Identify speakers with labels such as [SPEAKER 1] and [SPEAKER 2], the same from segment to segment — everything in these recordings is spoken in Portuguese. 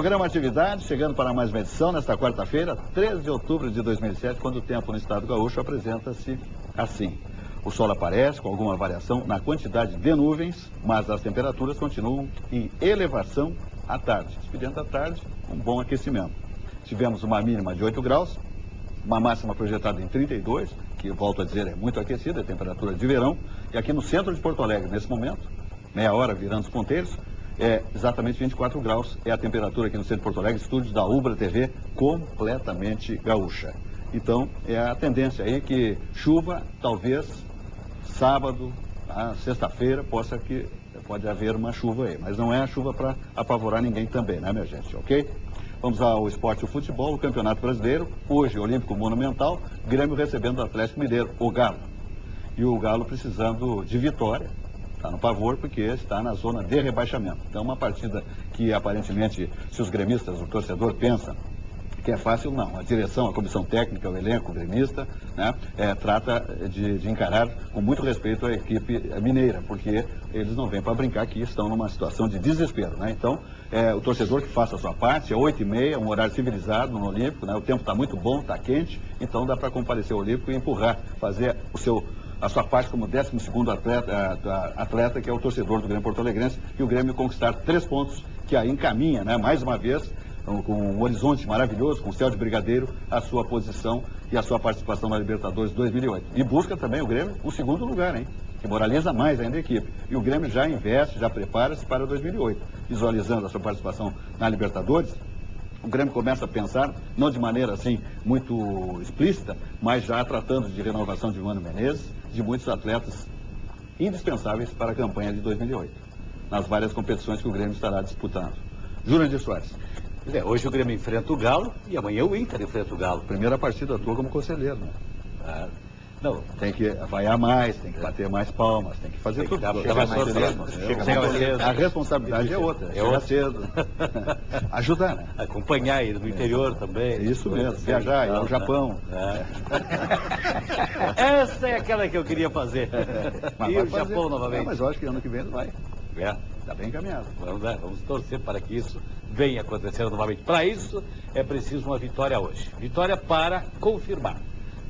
[SPEAKER 1] Programa Atividade, chegando para mais uma edição nesta quarta-feira, 13 de outubro de 2007, quando o tempo no estado gaúcho apresenta-se assim. O sol aparece com alguma variação na quantidade de nuvens, mas as temperaturas continuam em elevação à tarde. Despedendo da tarde, um bom aquecimento. Tivemos uma mínima de 8 graus, uma máxima projetada em 32, que, volto a dizer, é muito aquecida, é temperatura de verão. E aqui no centro de Porto Alegre, nesse momento, meia hora virando os ponteiros, é exatamente 24 graus, é a temperatura aqui no centro de Porto Alegre, estúdios da Ubra TV, completamente gaúcha. Então, é a tendência aí que chuva, talvez, sábado, sexta-feira, pode haver uma chuva aí. Mas não é a chuva para apavorar ninguém também, né, minha gente, ok? Vamos ao esporte e o futebol, o Campeonato Brasileiro, hoje, Olímpico Monumental, Grêmio recebendo o Atlético Mineiro, o Galo. E o Galo precisando de vitória. Está no pavor porque está na zona de rebaixamento. Então, uma partida que, aparentemente, se os gremistas, o torcedor, pensa que é fácil, não. A direção, a comissão técnica, o elenco gremista, né, trata de encarar com muito respeito a equipe mineira, porque eles não vêm para brincar aqui, estão numa situação de desespero, né? Então, o torcedor que faça a sua parte, é 8h30, um horário civilizado no Olímpico, né? O tempo está muito bom, está quente, então dá para comparecer ao Olímpico e empurrar, fazer a sua parte como 12º atleta, que é o torcedor do Grêmio Porto-Alegrense, e o Grêmio conquistar 3 pontos, que aí encaminha, né, mais uma vez, com um horizonte maravilhoso, com o céu de brigadeiro, a sua posição e a sua participação na Libertadores 2008. E busca também o Grêmio um segundo lugar, hein, que moraliza mais ainda a equipe. E o Grêmio já investe, já prepara-se para 2008. Visualizando a sua participação na Libertadores, o Grêmio começa a pensar, não de maneira assim muito explícita, mas já tratando de renovação de Mano Menezes, de muitos atletas indispensáveis para a campanha de 2008, nas várias competições que o Grêmio estará disputando. Jurandir Soares.
[SPEAKER 2] Hoje o Grêmio enfrenta o Galo e amanhã o Inter enfrenta o Galo.
[SPEAKER 1] Primeira partida tua como conselheiro, né?
[SPEAKER 2] Não.
[SPEAKER 1] Tem que vaiar mais, tem que bater mais palmas, tem que fazer tudo. A responsabilidade é outra, chega cedo. Ajudar, né?
[SPEAKER 2] Acompanhar ele no interior também.
[SPEAKER 1] É isso mesmo, viajar, ir ao Japão.
[SPEAKER 2] Essa é aquela que eu queria fazer. E o Japão novamente.
[SPEAKER 1] Mas eu acho que ano que vem ele vai. Está bem encaminhado.
[SPEAKER 2] Vamos torcer para que isso venha acontecendo novamente. Para isso, é preciso uma vitória hoje. Vitória para confirmar.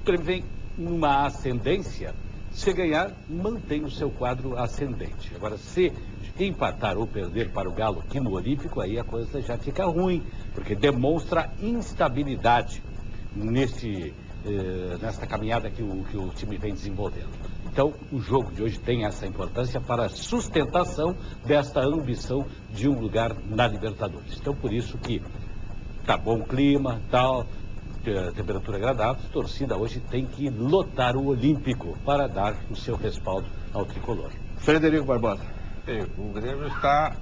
[SPEAKER 2] O Grêmio vem numa ascendência. Se ganhar, mantém o seu quadro ascendente. Agora, se empatar ou perder para o Galo aqui no Olímpico, aí a coisa já fica ruim, porque demonstra instabilidade nesta caminhada que o time vem desenvolvendo. Então, o jogo de hoje tem essa importância para a sustentação desta ambição de um lugar na Libertadores. Então, por isso que tá bom o clima, tal, temperatura agradável, a torcida hoje tem que lotar o Olímpico para dar o seu respaldo ao tricolor.
[SPEAKER 1] Frederico Barbosa.
[SPEAKER 3] O Grêmio está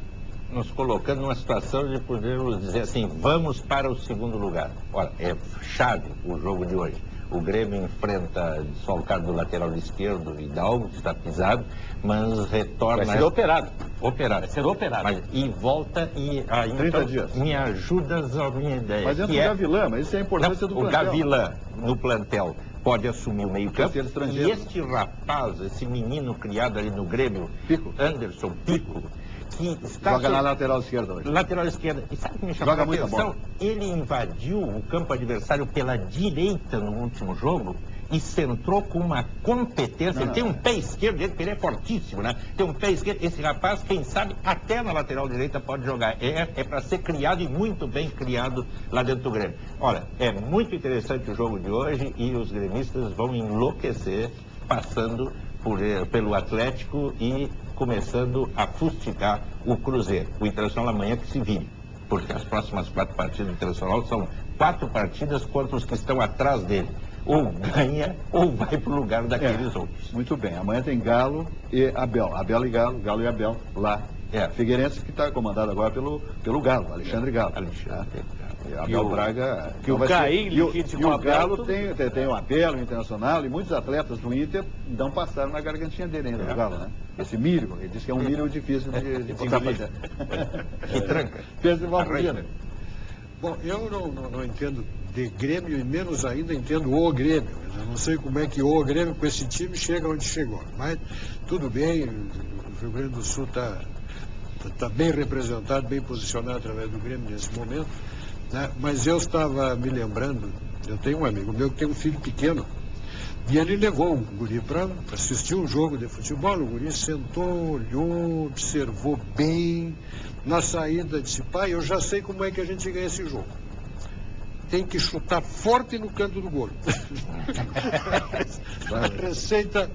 [SPEAKER 3] nos colocando numa situação de podermos dizer assim, vamos para o segundo lugar. Olha, é chave o jogo de hoje. O Grêmio enfrenta desfalcado do lateral esquerdo, Hidalgo, que está pisado, mas retorna...
[SPEAKER 2] Vai ser operado.
[SPEAKER 3] Vai ser operado. E volta e...
[SPEAKER 1] 30 dias.
[SPEAKER 3] Me ajudas a minha ideia.
[SPEAKER 1] Mas dentro do Gavilã, mas isso é a importância do plantel.
[SPEAKER 3] O Gavilã, no plantel, pode assumir o meio-campo. E este rapaz, esse menino criado ali no Grêmio, Anderson Pico, que está...
[SPEAKER 1] Joga na lateral esquerda hoje.
[SPEAKER 3] Lateral esquerda. E sabe o que me chamou a atenção? Ele invadiu o campo adversário pela direita no último jogo e centrou com uma competência. Ele tem um pé esquerdo, ele é fortíssimo, né? Tem um pé esquerdo. Esse rapaz, quem sabe, até na lateral direita pode jogar. É para ser criado e muito bem criado lá dentro do Grêmio. Olha, é muito interessante o jogo de hoje e os gremistas vão enlouquecer passando pelo Atlético e começando a fustigar o Cruzeiro. O Internacional amanhã que se vire, porque as próximas 4 partidas do Internacional são 4 partidas contra os que estão atrás dele. Ou ganha ou vai para o lugar daqueles outros.
[SPEAKER 1] Muito bem, amanhã tem Galo e Abel. Abel e Galo, Galo e Abel lá. Figueirense que está comandado agora pelo Galo, Alexandre Galo. Abel Braga...
[SPEAKER 2] Que o Caim
[SPEAKER 1] e o Galo tem o Abel, o Internacional, e muitos atletas do Inter não passaram na gargantinha dele ainda, do Galo, né? Esse milho, ele diz que é um milho difícil de fazer.
[SPEAKER 3] Que tranca.
[SPEAKER 4] Bom, eu não entendo de Grêmio e menos ainda entendo o Grêmio. Eu não sei como é que o Grêmio com esse time chega onde chegou. Mas tudo bem, o Rio Grande do Sul está está bem representado, bem posicionado através do Grêmio nesse momento, né? Mas eu estava me lembrando, eu tenho um amigo meu que tem um filho pequeno, e ele levou o guri para assistir um jogo de futebol. O guri sentou, olhou, observou bem. Na saída disse: pai, eu já sei como é que a gente ganha esse jogo. Tem que chutar forte no canto do gol. A receita.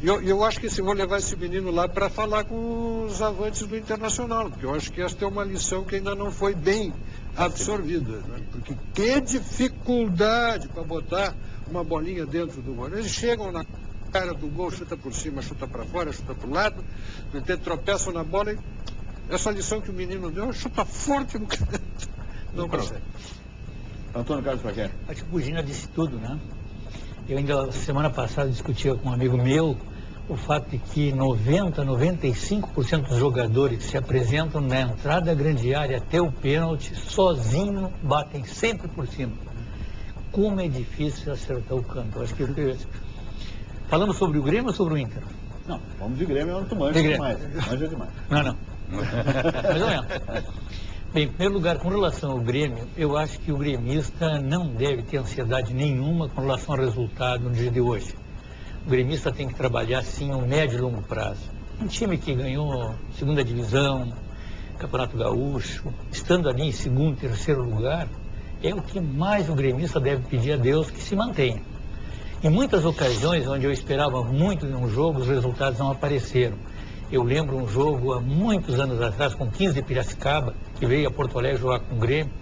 [SPEAKER 4] Eu acho que vou levar esse menino lá para falar com os avantes do Internacional, porque eu acho que esta é uma lição que ainda não foi bem absorvida, né? Porque que dificuldade para botar uma bolinha dentro do gol. Eles chegam na cara do gol, chuta por cima, chuta para fora, chuta para o lado, tropeçam na bola e essa lição que o menino deu, chuta forte no canto. Não consegue.
[SPEAKER 1] Antônio Carlos Paquer.
[SPEAKER 5] Acho que o Bugina disse tudo, né? Eu ainda, semana passada, discutia com um amigo meu o fato de que 95% dos jogadores que se apresentam na entrada da grande área até o pênalti, sozinho, batem sempre por cima. Como é difícil acertar o canto. Acho que falamos sobre o Grêmio ou sobre o Inter?
[SPEAKER 1] Não, vamos de Grêmio, onde tu manja demais. Manja demais.
[SPEAKER 5] Não. Mais ou menos. Bem, em primeiro lugar, com relação ao Grêmio, eu acho que o gremista não deve ter ansiedade nenhuma com relação ao resultado no dia de hoje. O gremista tem que trabalhar, sim, um médio e longo prazo. Um time que ganhou segunda divisão, Campeonato Gaúcho, estando ali em segundo, terceiro lugar, é o que mais o gremista deve pedir a Deus que se mantenha. Em muitas ocasiões, onde eu esperava muito de um jogo, os resultados não apareceram. Eu lembro um jogo há muitos anos atrás, com 15 de Piracicaba, que veio a Porto Alegre jogar com o Grêmio.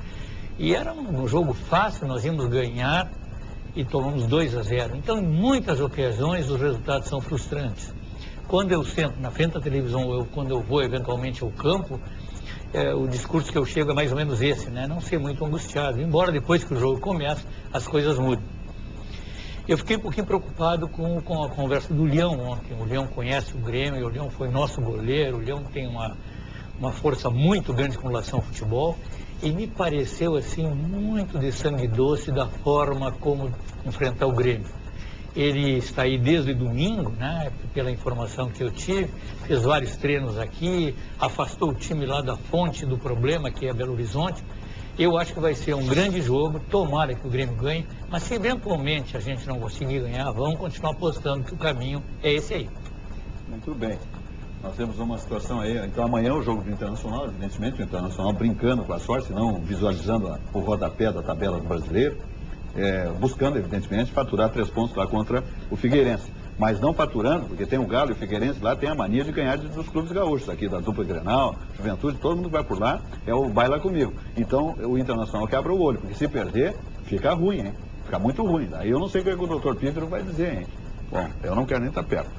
[SPEAKER 5] E era um jogo fácil, nós íamos ganhar e tomamos 2-0. Então, em muitas ocasiões, os resultados são frustrantes. Quando eu sento na frente da televisão, ou quando eu vou eventualmente ao campo, o discurso que eu chego é mais ou menos esse, né? Não ser muito angustiado, embora depois que o jogo começa, as coisas mudem. Eu fiquei um pouquinho preocupado com a conversa do Leão ontem. O Leão conhece o Grêmio, o Leão foi nosso goleiro, o Leão tem uma força muito grande com relação ao futebol. E me pareceu, assim, muito de sangue doce da forma como enfrentar o Grêmio. Ele está aí desde domingo, né, pela informação que eu tive, fez vários treinos aqui, afastou o time lá da fonte do problema, que é Belo Horizonte. Eu acho que vai ser um grande jogo, tomara que o Grêmio ganhe, mas se eventualmente a gente não conseguir ganhar, vamos continuar apostando que o caminho é esse aí.
[SPEAKER 1] Muito bem. Nós temos uma situação aí, então amanhã o jogo do Internacional, evidentemente, o Internacional brincando com a sorte, não visualizando o rodapé da tabela do brasileiro, buscando, evidentemente, faturar 3 pontos lá contra o Figueirense. Mas não faturando, porque tem o Galo e o Figueirense lá, tem a mania de ganhar dos clubes gaúchos, aqui da dupla Grenal, Juventude, todo mundo que vai por lá, vai lá comigo. Então o Internacional quebra o olho, porque se perder, fica ruim, hein? Fica muito ruim. Aí eu não sei o que o doutor Pífero vai dizer, hein? Bom, eu não quero nem estar perto.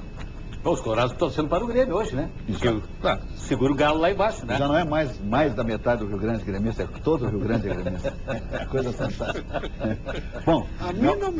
[SPEAKER 2] Bom, os colorados estão torcendo para o Grêmio hoje, né?
[SPEAKER 1] Isso.
[SPEAKER 2] Claro, segura o Galo lá embaixo, né?
[SPEAKER 1] Já não é mais da metade do Rio Grande gremista, é todo o Rio Grande gremista. É coisa fantástica. Bom,
[SPEAKER 4] a mim não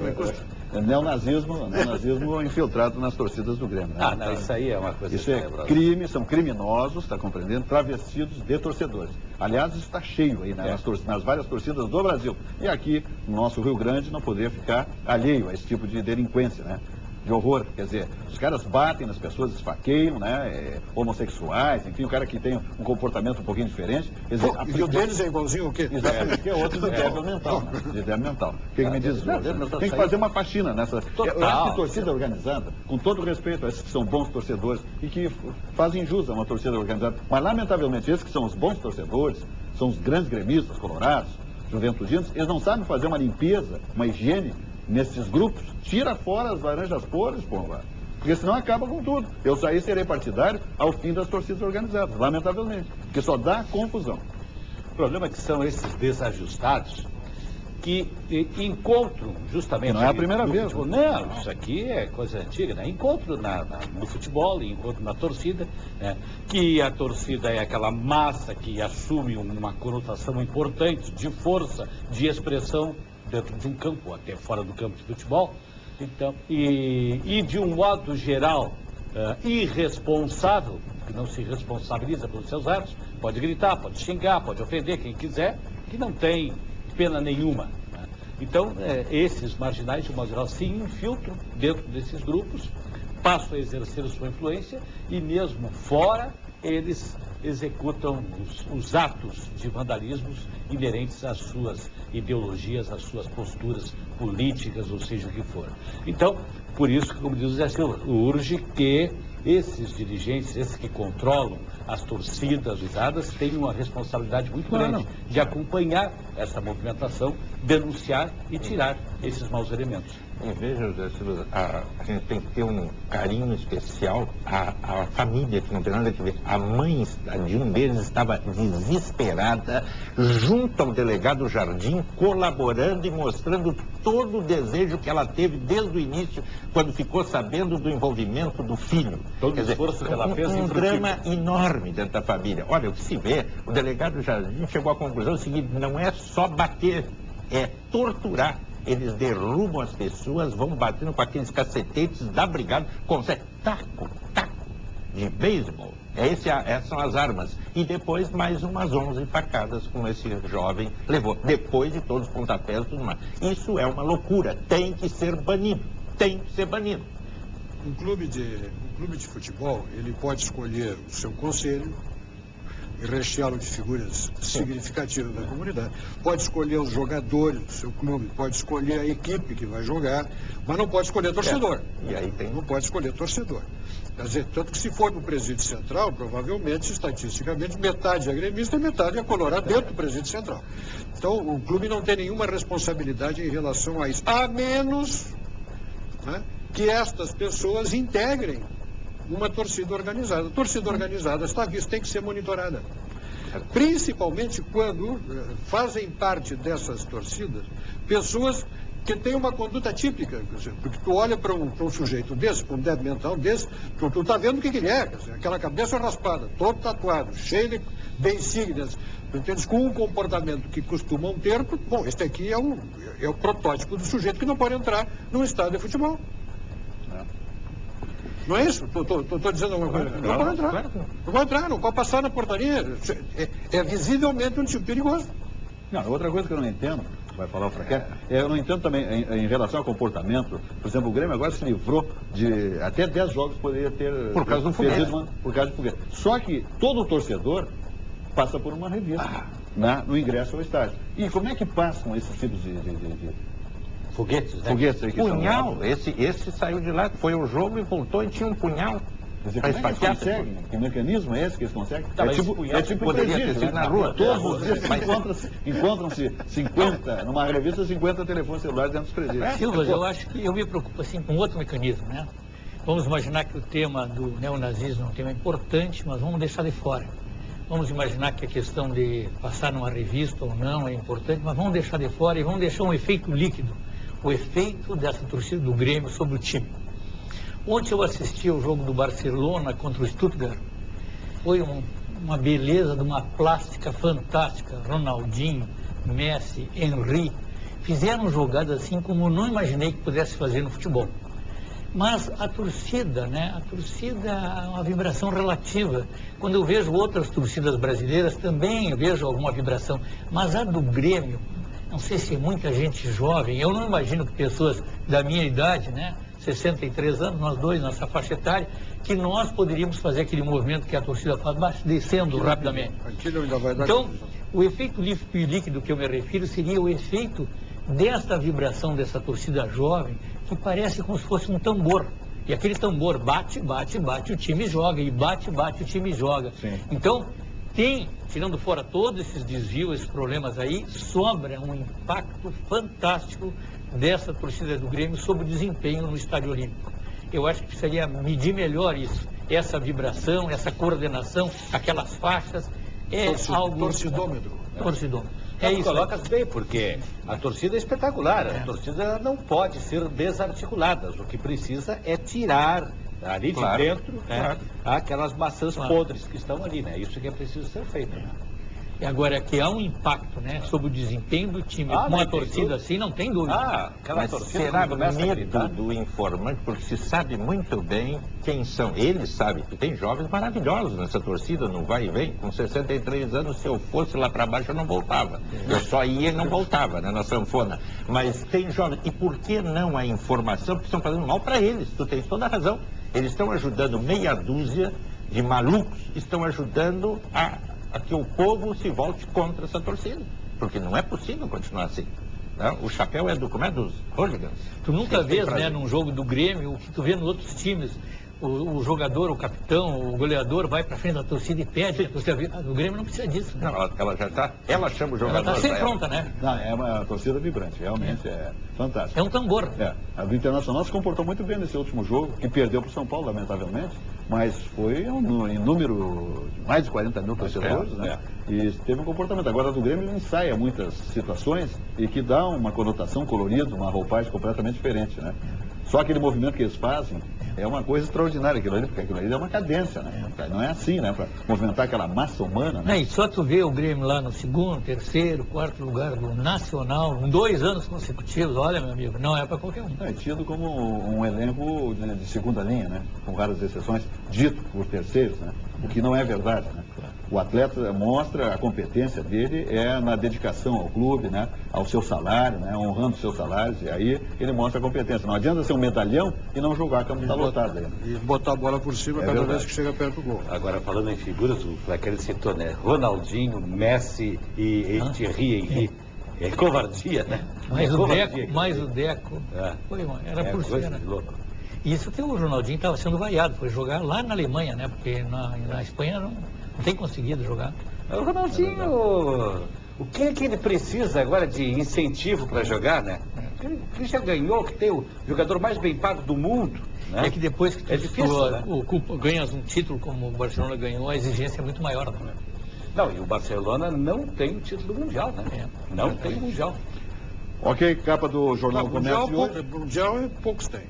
[SPEAKER 4] me custa.
[SPEAKER 1] Neonazismo infiltrado nas torcidas do Grêmio. Né?
[SPEAKER 2] Não, isso aí é uma coisa...
[SPEAKER 1] Isso é crime, são criminosos, está compreendendo? Travestidos de torcedores. Aliás, isso está cheio aí nas várias torcidas do Brasil. E aqui, no nosso Rio Grande, não poderia ficar alheio a esse tipo de delinquência, né? De horror, quer dizer, os caras batem nas pessoas, esfaqueiam, né, homossexuais, enfim, o cara que tem um comportamento um pouquinho diferente. Quer dizer,
[SPEAKER 4] e o deles é igualzinho o quê?
[SPEAKER 1] Exatamente, que é outro de débil mental, né? De débil mental. O que me diz? Tem que fazer uma faxina nessa. Eu acho que torcida organizada, com todo respeito a esses que são bons torcedores e que fazem jus a uma torcida organizada, mas lamentavelmente esses que são os bons torcedores, são os grandes gremistas, colorados, juventudinos, eles não sabem fazer uma limpeza, uma higiene nesses grupos, tira fora as laranjas podres, porque senão acaba com tudo. Eu saí serei partidário ao fim das torcidas organizadas, lamentavelmente, porque só dá confusão.
[SPEAKER 2] O problema é que são esses desajustados que encontram justamente...
[SPEAKER 1] Não é a primeira vez.
[SPEAKER 2] Não, isso aqui é coisa antiga, né? Encontro no futebol, encontro na torcida, né? Que a torcida é aquela massa que assume uma conotação importante de força, de expressão dentro de um campo, até fora do campo de futebol, então, e de um modo geral irresponsável, que não se responsabiliza pelos seus atos, pode gritar, pode xingar, pode ofender quem quiser, que não tem pena nenhuma, né? Então, esses marginais, de modo geral, se infiltram dentro desses grupos passam a exercer sua influência e mesmo fora eles executam os atos de vandalismos inerentes às suas ideologias, às suas posturas políticas, ou seja o que for. Então, por isso que, como diz o Zé Silva, urge que esses dirigentes, esses que controlam as torcidas usadas, têm uma responsabilidade muito grande de acompanhar essa movimentação, denunciar e tirar esses maus elementos.
[SPEAKER 3] E veja, Zé Silva, a gente tem que ter um carinho especial à família, que não tem nada a ver. A mãe de um deles estava desesperada, junto ao delegado Jardim, colaborando e mostrando todo o desejo que ela teve desde o início, quando ficou sabendo do envolvimento do filho.
[SPEAKER 2] Todo o esforço que ela fez.
[SPEAKER 3] Um drama enorme dentro da família. Olha, o que se vê, o delegado Jardim chegou à conclusão seguinte: não é só bater, é torturar. Eles derrubam as pessoas, vão batendo com aqueles cacetetes da brigada, consegue taco de beisebol. Essas são as armas. E depois mais umas 11 facadas com esse jovem levou, depois de todos os pontapés e tudo mais. Isso é uma loucura, tem que ser banido, tem que ser banido.
[SPEAKER 4] Um clube de futebol, ele pode escolher o seu conselho e recheá-lo de figuras significativas da comunidade. Pode escolher os jogadores do seu clube, pode escolher a equipe que vai jogar, mas não pode escolher torcedor.
[SPEAKER 3] E aí
[SPEAKER 4] não pode escolher torcedor. Quer dizer, tanto que se for no presídio central, provavelmente, estatisticamente, metade é gremista e metade é colorado dentro do presídio central. Então, o clube não tem nenhuma responsabilidade em relação a isso, a menos, né, que estas pessoas integrem uma torcida organizada. A torcida organizada está vista, tem que ser monitorada. Principalmente quando fazem parte dessas torcidas pessoas que têm uma conduta típica. Porque tu olha para um sujeito desse, para um débil mental desse, tu está vendo o que ele é. Aquela cabeça raspada, todo tatuado, cheio de insígnias, com um comportamento que costumam ter. Bom, este aqui é o protótipo do sujeito que não pode entrar num estádio de futebol. Não é isso? Estou dizendo alguma coisa. Não pode entrar. Não pode entrar, não pode passar na portaria. É visivelmente um tipo perigoso.
[SPEAKER 1] Não, outra coisa que eu não entendo, vai falar o Fraquer, eu não entendo também em relação ao comportamento. Por exemplo, o Grêmio agora se livrou de até 10 jogos poderia ter
[SPEAKER 3] por causa do foguete.
[SPEAKER 1] Por causa do foguete. Só que todo torcedor passa por uma revista no ingresso ao estádio. E como é que passam esses tipos de
[SPEAKER 2] foguetes, né?
[SPEAKER 1] Foguetes aí que
[SPEAKER 3] punhal, esse saiu de lá, foi ao jogo e voltou e tinha um punhal.
[SPEAKER 1] Quer dizer, como é que eles conseguem? Que mecanismo é esse que eles conseguem?
[SPEAKER 2] Tá,
[SPEAKER 1] é tipo
[SPEAKER 3] poderia ter sido na rua.
[SPEAKER 1] Todos os dias encontram-se 50, numa revista, 50 telefones celulares dentro dos presídios.
[SPEAKER 5] Silva, eu acho que eu me preocupo assim com outro mecanismo, né? Vamos imaginar que o tema do neonazismo é um tema importante, mas vamos deixar de fora. Vamos imaginar que a questão de passar numa revista ou não é importante, mas vamos deixar de fora e vamos deixar um efeito líquido. O efeito dessa torcida do Grêmio sobre o time. Ontem eu assisti ao jogo do Barcelona contra o Stuttgart. Foi uma beleza, de uma plástica fantástica. Ronaldinho, Messi, Henry, fizeram jogadas assim como eu não imaginei que pudesse fazer no futebol. Mas a torcida, né? A torcida é uma vibração relativa. Quando eu vejo outras torcidas brasileiras, também eu vejo alguma vibração. Mas a do Grêmio, não sei se muita gente jovem, eu não imagino que pessoas da minha idade, né, 63 anos, nós dois, nossa faixa etária, que nós poderíamos fazer aquele movimento que a torcida faz, descendo rapidamente. Então, o efeito líquido que eu me refiro seria o efeito desta vibração dessa torcida jovem, que parece como se fosse um tambor. E aquele tambor bate, bate, bate, o time joga, e bate, bate, o time joga.
[SPEAKER 1] Sim.
[SPEAKER 5] Então, tirando fora todos esses desvios, esses problemas aí, sobra um impacto fantástico dessa torcida do Grêmio sobre o desempenho no Estádio Olímpico. Eu acho que precisaria medir melhor isso, essa vibração, essa coordenação, aquelas faixas, algo...
[SPEAKER 4] Torcidômetro.
[SPEAKER 5] Torcidômetro. É isso.
[SPEAKER 2] Colocas bem, porque a torcida é espetacular, a torcida não pode ser desarticulada, o que precisa é tirar ali de dentro, né, aquelas maçãs podres que estão ali, né? Isso que é preciso ser feito, né?
[SPEAKER 5] Agora, que há um impacto, né, sobre o desempenho do time com uma torcida assim, não tem dúvida.
[SPEAKER 3] Mas será medo do informante, porque se sabe muito bem quem são. Eles sabem que tem jovens maravilhosos nessa torcida, não vai e vem. Com 63 anos, se eu fosse lá para baixo, eu não voltava. Eu só ia e não voltava, né, na sanfona. Mas tem jovens. E por que não a informação? Porque estão fazendo mal para eles. Tu tens toda a razão. Eles estão ajudando meia dúzia de malucos, estão ajudando a que o povo se volte contra essa torcida. Porque não é possível continuar assim. Né? O chapéu é dos hooligans.
[SPEAKER 5] Tu nunca vês, né, num jogo do Grêmio, o que tu vê nos outros times, o jogador, o capitão, o goleador vai pra frente da torcida e pede. O Grêmio não precisa disso. Né?
[SPEAKER 3] Não, ela chama o jogador.
[SPEAKER 5] Ela está sempre pronta, né?
[SPEAKER 1] Não, é uma torcida vibrante, realmente é fantástico.
[SPEAKER 5] É um tambor.
[SPEAKER 1] A do Internacional se comportou muito bem nesse último jogo, que perdeu para o São Paulo, lamentavelmente, mas foi em número de mais de 40 mil torcedores, né? E teve um comportamento. Agora, a do Grêmio ele ensaia muitas situações e que dá uma conotação colorida, uma roupagem completamente diferente, né? Só aquele movimento que eles fazem é uma coisa extraordinária, aquilo ali, porque aquilo ali é uma cadência, né? Não é assim, né? Para movimentar aquela massa humana, né?
[SPEAKER 5] E só tu vê o Grêmio lá no segundo, terceiro, quarto lugar do Nacional, em 2 anos consecutivos, olha, meu amigo, não é para qualquer um.
[SPEAKER 1] É tido como um elenco de segunda linha, né? Com raras exceções, dito por terceiros, né? O que não é verdade, né? O atleta mostra a competência dele na dedicação ao clube, né? Ao seu salário, né? Honrando os seus salários, e aí ele mostra a competência. Não adianta ser um medalhão e não jogar, como está lotado aí.
[SPEAKER 4] E botar a bola por cima cada vez que chega perto do gol.
[SPEAKER 2] Agora, falando em figuras, o Flecker citou, né? Ronaldinho, Messi e Thierry Henry. É covardia, né?
[SPEAKER 5] Mais o Deco. Era por cima. Isso que o Ronaldinho estava sendo vaiado, foi jogar lá na Alemanha, né? Porque na Espanha não tem conseguido jogar.
[SPEAKER 2] O Ronaldinho, o que é que ele precisa agora de incentivo para jogar, né? Ele já ganhou, que tem o jogador mais bem pago do mundo. Né?
[SPEAKER 5] É que depois que
[SPEAKER 2] tu
[SPEAKER 5] ganhas um título como o Barcelona ganhou, a exigência é muito maior. Né?
[SPEAKER 2] Não, e o Barcelona não tem o título mundial, né? Não tem o mundial.
[SPEAKER 1] Ok, capa do Jornal do Comércio de hoje.
[SPEAKER 4] Mundial poucos tem.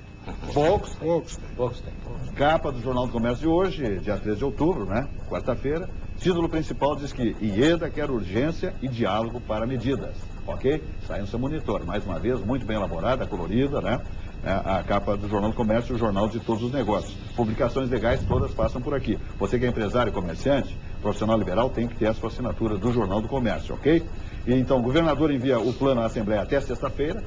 [SPEAKER 4] Poucos tem.
[SPEAKER 1] Capa do Jornal do Comércio de hoje, dia 13 de outubro, né? Quarta-feira. Título principal diz que Ieda quer urgência e diálogo para medidas. Ok? Sai no seu monitor. Mais uma vez, muito bem elaborada, colorida, né? A capa do Jornal do Comércio, o jornal de todos os negócios. Publicações legais todas passam por aqui. Você que é empresário, comerciante, profissional liberal, tem que ter a sua assinatura do Jornal do Comércio, ok? E então, o governador envia o plano à Assembleia até sexta-feira.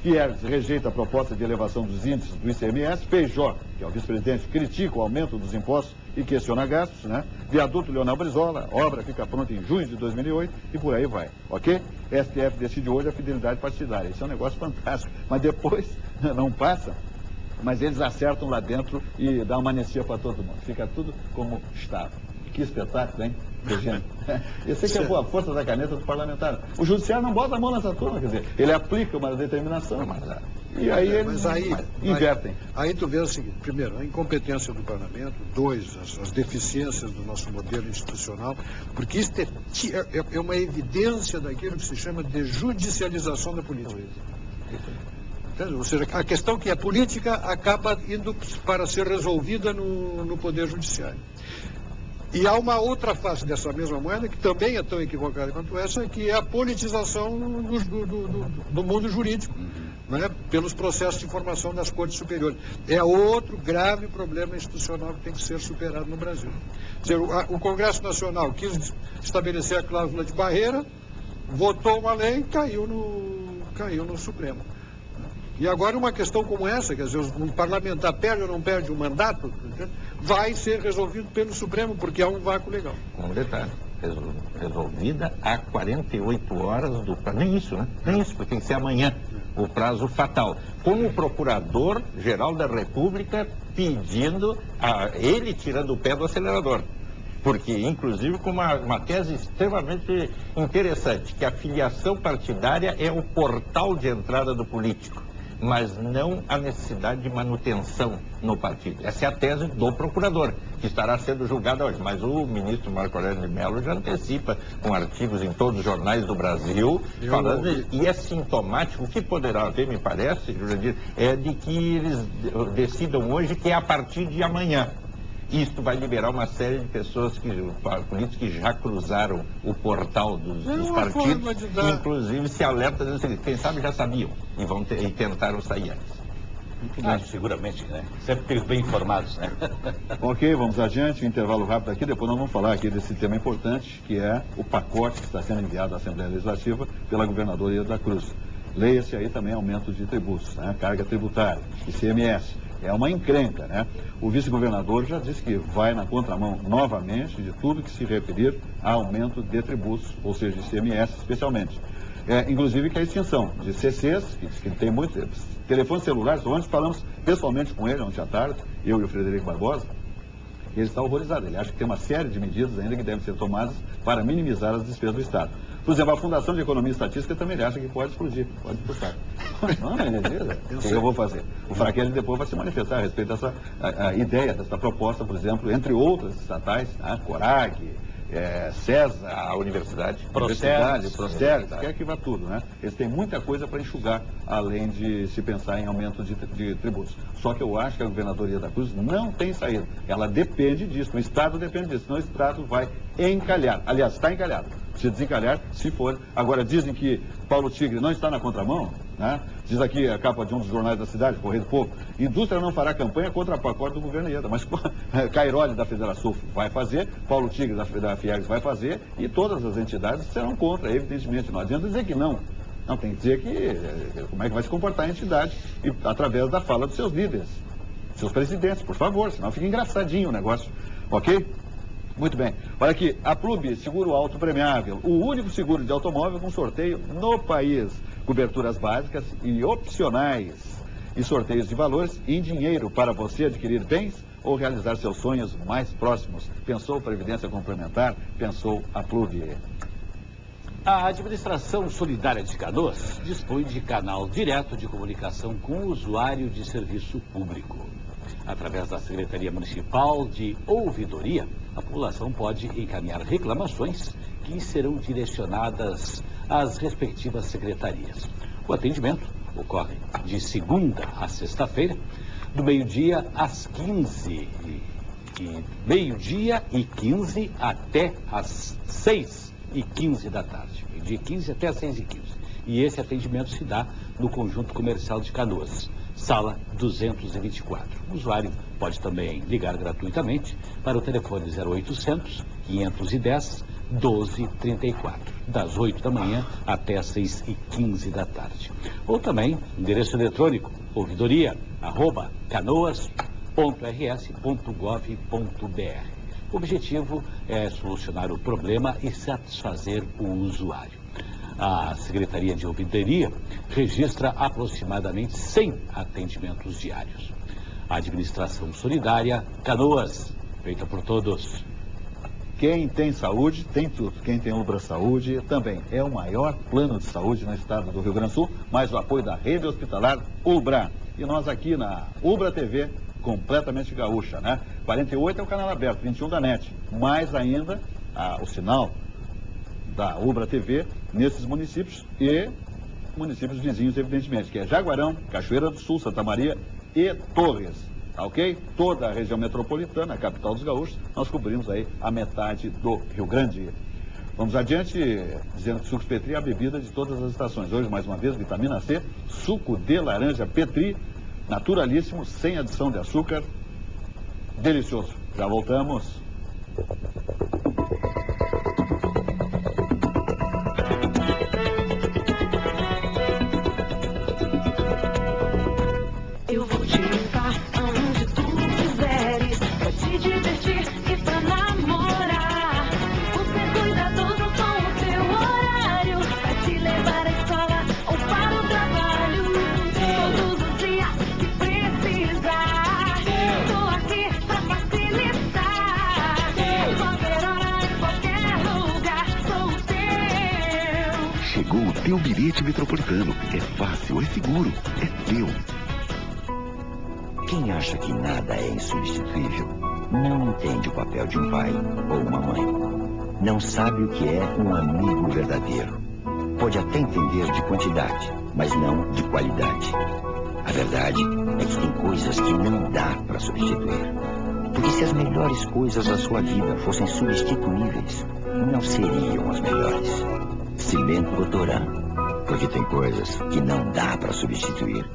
[SPEAKER 1] Fiergs rejeita a proposta de elevação dos índices do ICMS. Feijó, que é o vice-presidente, critica o aumento dos impostos e questiona gastos, né? Viaduto Leonel Brizola, obra fica pronta em junho de 2008 e por aí vai, ok? STF decide hoje a fidelidade partidária. Isso é um negócio fantástico, mas depois não passa, mas eles acertam lá dentro e dá uma anistia para todo mundo. Fica tudo como estava. Que espetáculo, hein? Eu sei que é boa a força da caneta do parlamentar. O judiciário não bota a mão nessa turma, quer dizer, ele aplica uma determinação, e aí eles invertem.
[SPEAKER 4] Aí tu vê o seguinte: primeiro, a incompetência do parlamento; 2, as deficiências do nosso modelo institucional, porque isso é uma evidência daquilo que se chama de judicialização da política. Ou seja, a questão que é política acaba indo para ser resolvida no Poder Judiciário. E há uma outra face dessa mesma moeda, que também é tão equivocada quanto essa, que é a politização do mundo jurídico, né, pelos processos de formação das cortes superiores. É outro grave problema institucional que tem que ser superado no Brasil. Ou seja, o Congresso Nacional quis estabelecer a cláusula de barreira, votou uma lei e caiu no Supremo. E agora uma questão como essa, quer dizer, um parlamentar perde ou não perde o mandato, vai ser resolvido pelo Supremo, porque há um vácuo legal.
[SPEAKER 3] Um detalhe, resolvida há 48 horas do prazo. Nem isso, né? Nem isso, porque tem que ser amanhã, o prazo fatal. Com o Procurador-Geral da República pedindo, ele tirando o pé do acelerador. Porque, inclusive, com uma tese extremamente interessante, que a filiação partidária é o portal de entrada do político, mas não a necessidade de manutenção no partido. Essa é a tese do procurador, que estará sendo julgada hoje. Mas o ministro Marco Aurélio de Mello já antecipa, com artigos em todos os jornais do Brasil, falando, e é sintomático, o que poderá haver, me parece, Jurandir, é de que eles decidam hoje que é a partir de amanhã. Isto vai liberar uma série de pessoas, políticos que já cruzaram o portal dos partidos, inclusive se alerta, quem sabe já sabiam e tentaram sair antes.
[SPEAKER 2] Seguramente, né? Sempre tem os bem informados, né?
[SPEAKER 1] Ok, vamos adiante, um intervalo rápido aqui, depois nós vamos falar aqui desse tema importante, que é o pacote que está sendo enviado à Assembleia Legislativa pela governadora Ieda da Cruz. Leia-se aí também aumento de tributos, né? Carga tributária, ICMS. É uma encrenca, né? O vice-governador já disse que vai na contramão novamente de tudo que se referir a aumento de tributos, ou seja, de ICMS especialmente. Inclusive que a extinção de CCs, que tem muito, telefones celulares. Ontem falamos pessoalmente com ele, ontem à tarde, eu e o Frederico Barbosa, e ele está horrorizado. Ele acha que tem uma série de medidas ainda que devem ser tomadas para minimizar as despesas do Estado. Por exemplo, a Fundação de Economia e Estatística também acha que pode explodir, pode expulsar. Não, beleza. O que eu vou fazer? O Fraquelli depois vai se manifestar a respeito dessa ideia, dessa proposta, por exemplo, entre outras estatais, Corag, César,
[SPEAKER 3] a Universidade,
[SPEAKER 1] Proceres, quer que vá tudo, né? Eles têm muita coisa para enxugar, além de se pensar em aumento de tributos. Só que eu acho que a governadora Ieda da Cruz não tem saída. Ela depende disso, o Estado depende disso, senão o Estado vai encalhar. Aliás, está encalhado. Se desencalhar, se for. Agora, dizem que Paulo Tigre não está na contramão, né? Diz aqui a capa de um dos jornais da cidade, Correio do Povo, indústria não fará campanha contra o pacote do governo Ieda, mas Cairoli da Federação vai fazer, Paulo Tigre da Fieres vai fazer, e todas as entidades serão contra, evidentemente. Não adianta dizer que não. Não, tem que dizer que como é que vai se comportar a entidade, e através da fala dos seus líderes, seus presidentes, por favor, senão fica engraçadinho o negócio, ok? Muito bem. Olha aqui, a Plub Seguro Auto Premiável, o único seguro de automóvel com sorteio no país. Coberturas básicas e opcionais. E sorteios de valores em dinheiro para você adquirir bens ou realizar seus sonhos mais próximos. Pensou Previdência Complementar? Pensou a Plub.
[SPEAKER 2] A Administração Solidária de Canoas dispõe de canal direto de comunicação com o usuário de serviço público. Através da Secretaria Municipal de Ouvidoria, a população pode encaminhar reclamações que serão direcionadas às respectivas secretarias. O atendimento ocorre de segunda a sexta-feira, do meio-dia às 15, meio-dia e 15 até às 6h15 da tarde. Meio-dia 15 até às 6h15. E esse atendimento se dá no Conjunto Comercial de Canoas, sala 224. O usuário pode também ligar gratuitamente para o telefone 0800 510 1234, das 8 da manhã até as 6h15 da tarde. Ou também, endereço eletrônico, ouvidoria@canoas.rs.gov.br. O objetivo é solucionar o problema e satisfazer o usuário. A Secretaria de Ouvidoria registra aproximadamente 100 atendimentos diários. A Administração Solidária Canoas, feita por todos.
[SPEAKER 1] Quem tem saúde, tem tudo. Quem tem Ubra Saúde também. É o maior plano de saúde no estado do Rio Grande do Sul, mais o apoio da rede hospitalar Ubra. E nós aqui na Ubra TV, completamente gaúcha, né? 48 é o canal aberto, 21 da NET. Mais ainda, o sinal da Ubra TV nesses municípios e municípios vizinhos, evidentemente, que é Jaguarão, Cachoeira do Sul, Santa Maria e Torres. Tá ok? Toda a região metropolitana, a capital dos gaúchos, nós cobrimos aí a metade do Rio Grande. Vamos adiante, dizendo que Sucos Petri é a bebida de todas as estações. Hoje, mais uma vez, vitamina C, suco de laranja Petri, naturalíssimo, sem adição de açúcar, delicioso. Já voltamos.
[SPEAKER 6] Eu vou te levar aonde tu quiseres, pra te divertir e pra namorar. Vou ser cuidadoso com o teu horário, pra te levar à escola ou para o trabalho. Todos os dias que precisar, tô aqui pra facilitar. Qualquer hora, em qualquer lugar, sou teu.
[SPEAKER 7] Chegou o teu bilhete metropolitano. É fácil, é seguro, é teu. Quem acha que nada é insubstituível, não entende o papel de um pai ou uma mãe. Não sabe o que é um amigo verdadeiro. Pode até entender de quantidade, mas não de qualidade. A verdade é que tem coisas que não dá para substituir. Porque se as melhores coisas da sua vida fossem substituíveis, não seriam as melhores. Cimento Votoran, porque tem coisas que não dá para substituir.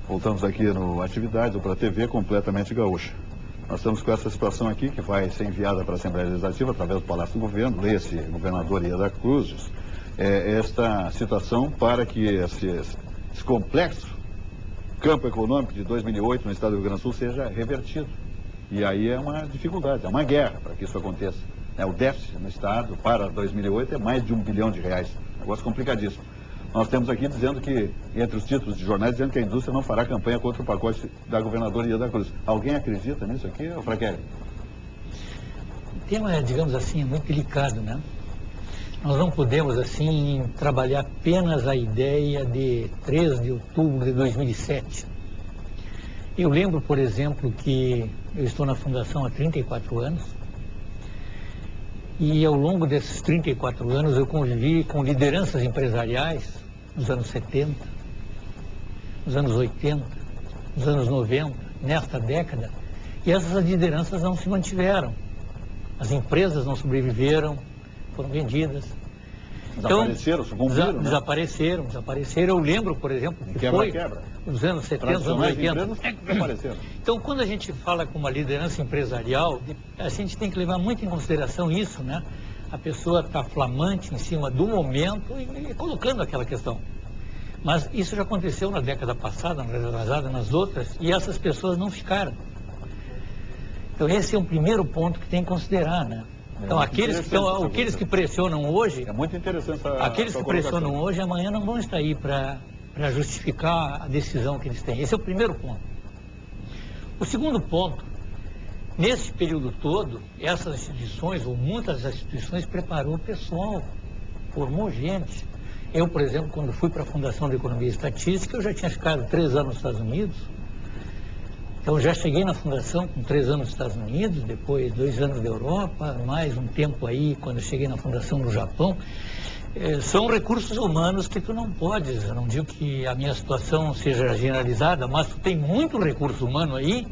[SPEAKER 1] Voltamos aqui no Atividades, ou para a TV completamente gaúcha. Nós estamos com essa situação aqui, que vai ser enviada para a Assembleia Legislativa através do Palácio do Governo, leia-se governador Ieda Cruzes, esta situação para que esse complexo campo econômico de 2008 no estado do Rio Grande do Sul seja revertido. E aí é uma dificuldade, é uma guerra para que isso aconteça. O déficit no estado para 2008 é mais de R$1 bilhão. Negócio complicadíssimo. Nós temos aqui dizendo que, entre os títulos de jornais, dizendo que a indústria não fará campanha contra o pacote da governadora Ieda Cruzes. Alguém acredita nisso aqui, Fraquelli?
[SPEAKER 5] O tema é, digamos assim, muito delicado, né? Nós não podemos, assim, trabalhar apenas a ideia de 3 de outubro de 2007. Eu lembro, por exemplo, que eu estou na Fundação há 34 anos e ao longo desses 34 anos eu convivi com lideranças empresariais nos anos 70, nos anos 80, nos anos 90, nesta década, e essas lideranças não se mantiveram. As empresas não sobreviveram, foram vendidas.
[SPEAKER 1] Desapareceram, sucumbiram, né?
[SPEAKER 5] Desapareceram. Eu lembro, por exemplo, que foi os anos 70, anos 80.
[SPEAKER 1] Desapareceram.
[SPEAKER 5] Então, quando a gente fala com uma liderança empresarial, a gente tem que levar muito em consideração isso, né? A pessoa está flamante em cima do momento e colocando aquela questão. Mas isso já aconteceu na década passada, na retrasada, nas outras, e essas pessoas não ficaram. Então, esse é um primeiro ponto que tem que considerar, né? Então, aqueles que pressionam hoje...
[SPEAKER 1] É muito interessante essa
[SPEAKER 5] aqueles que pressionam hoje, amanhã não vão estar aí para justificar a decisão que eles têm. Esse é o primeiro ponto. O segundo ponto, nesse período todo, essas instituições, ou muitas das instituições, preparou o pessoal, formou gente. Eu, por exemplo, quando fui para a Fundação de Economia e Estatística, eu já tinha ficado 3 anos nos Estados Unidos. Então, já cheguei na Fundação com 3 anos nos Estados Unidos, depois 2 anos da Europa, mais um tempo aí, quando eu cheguei na Fundação no Japão. São recursos humanos que tu não podes, eu não digo que a minha situação seja generalizada, mas tu tem muito recurso humano aí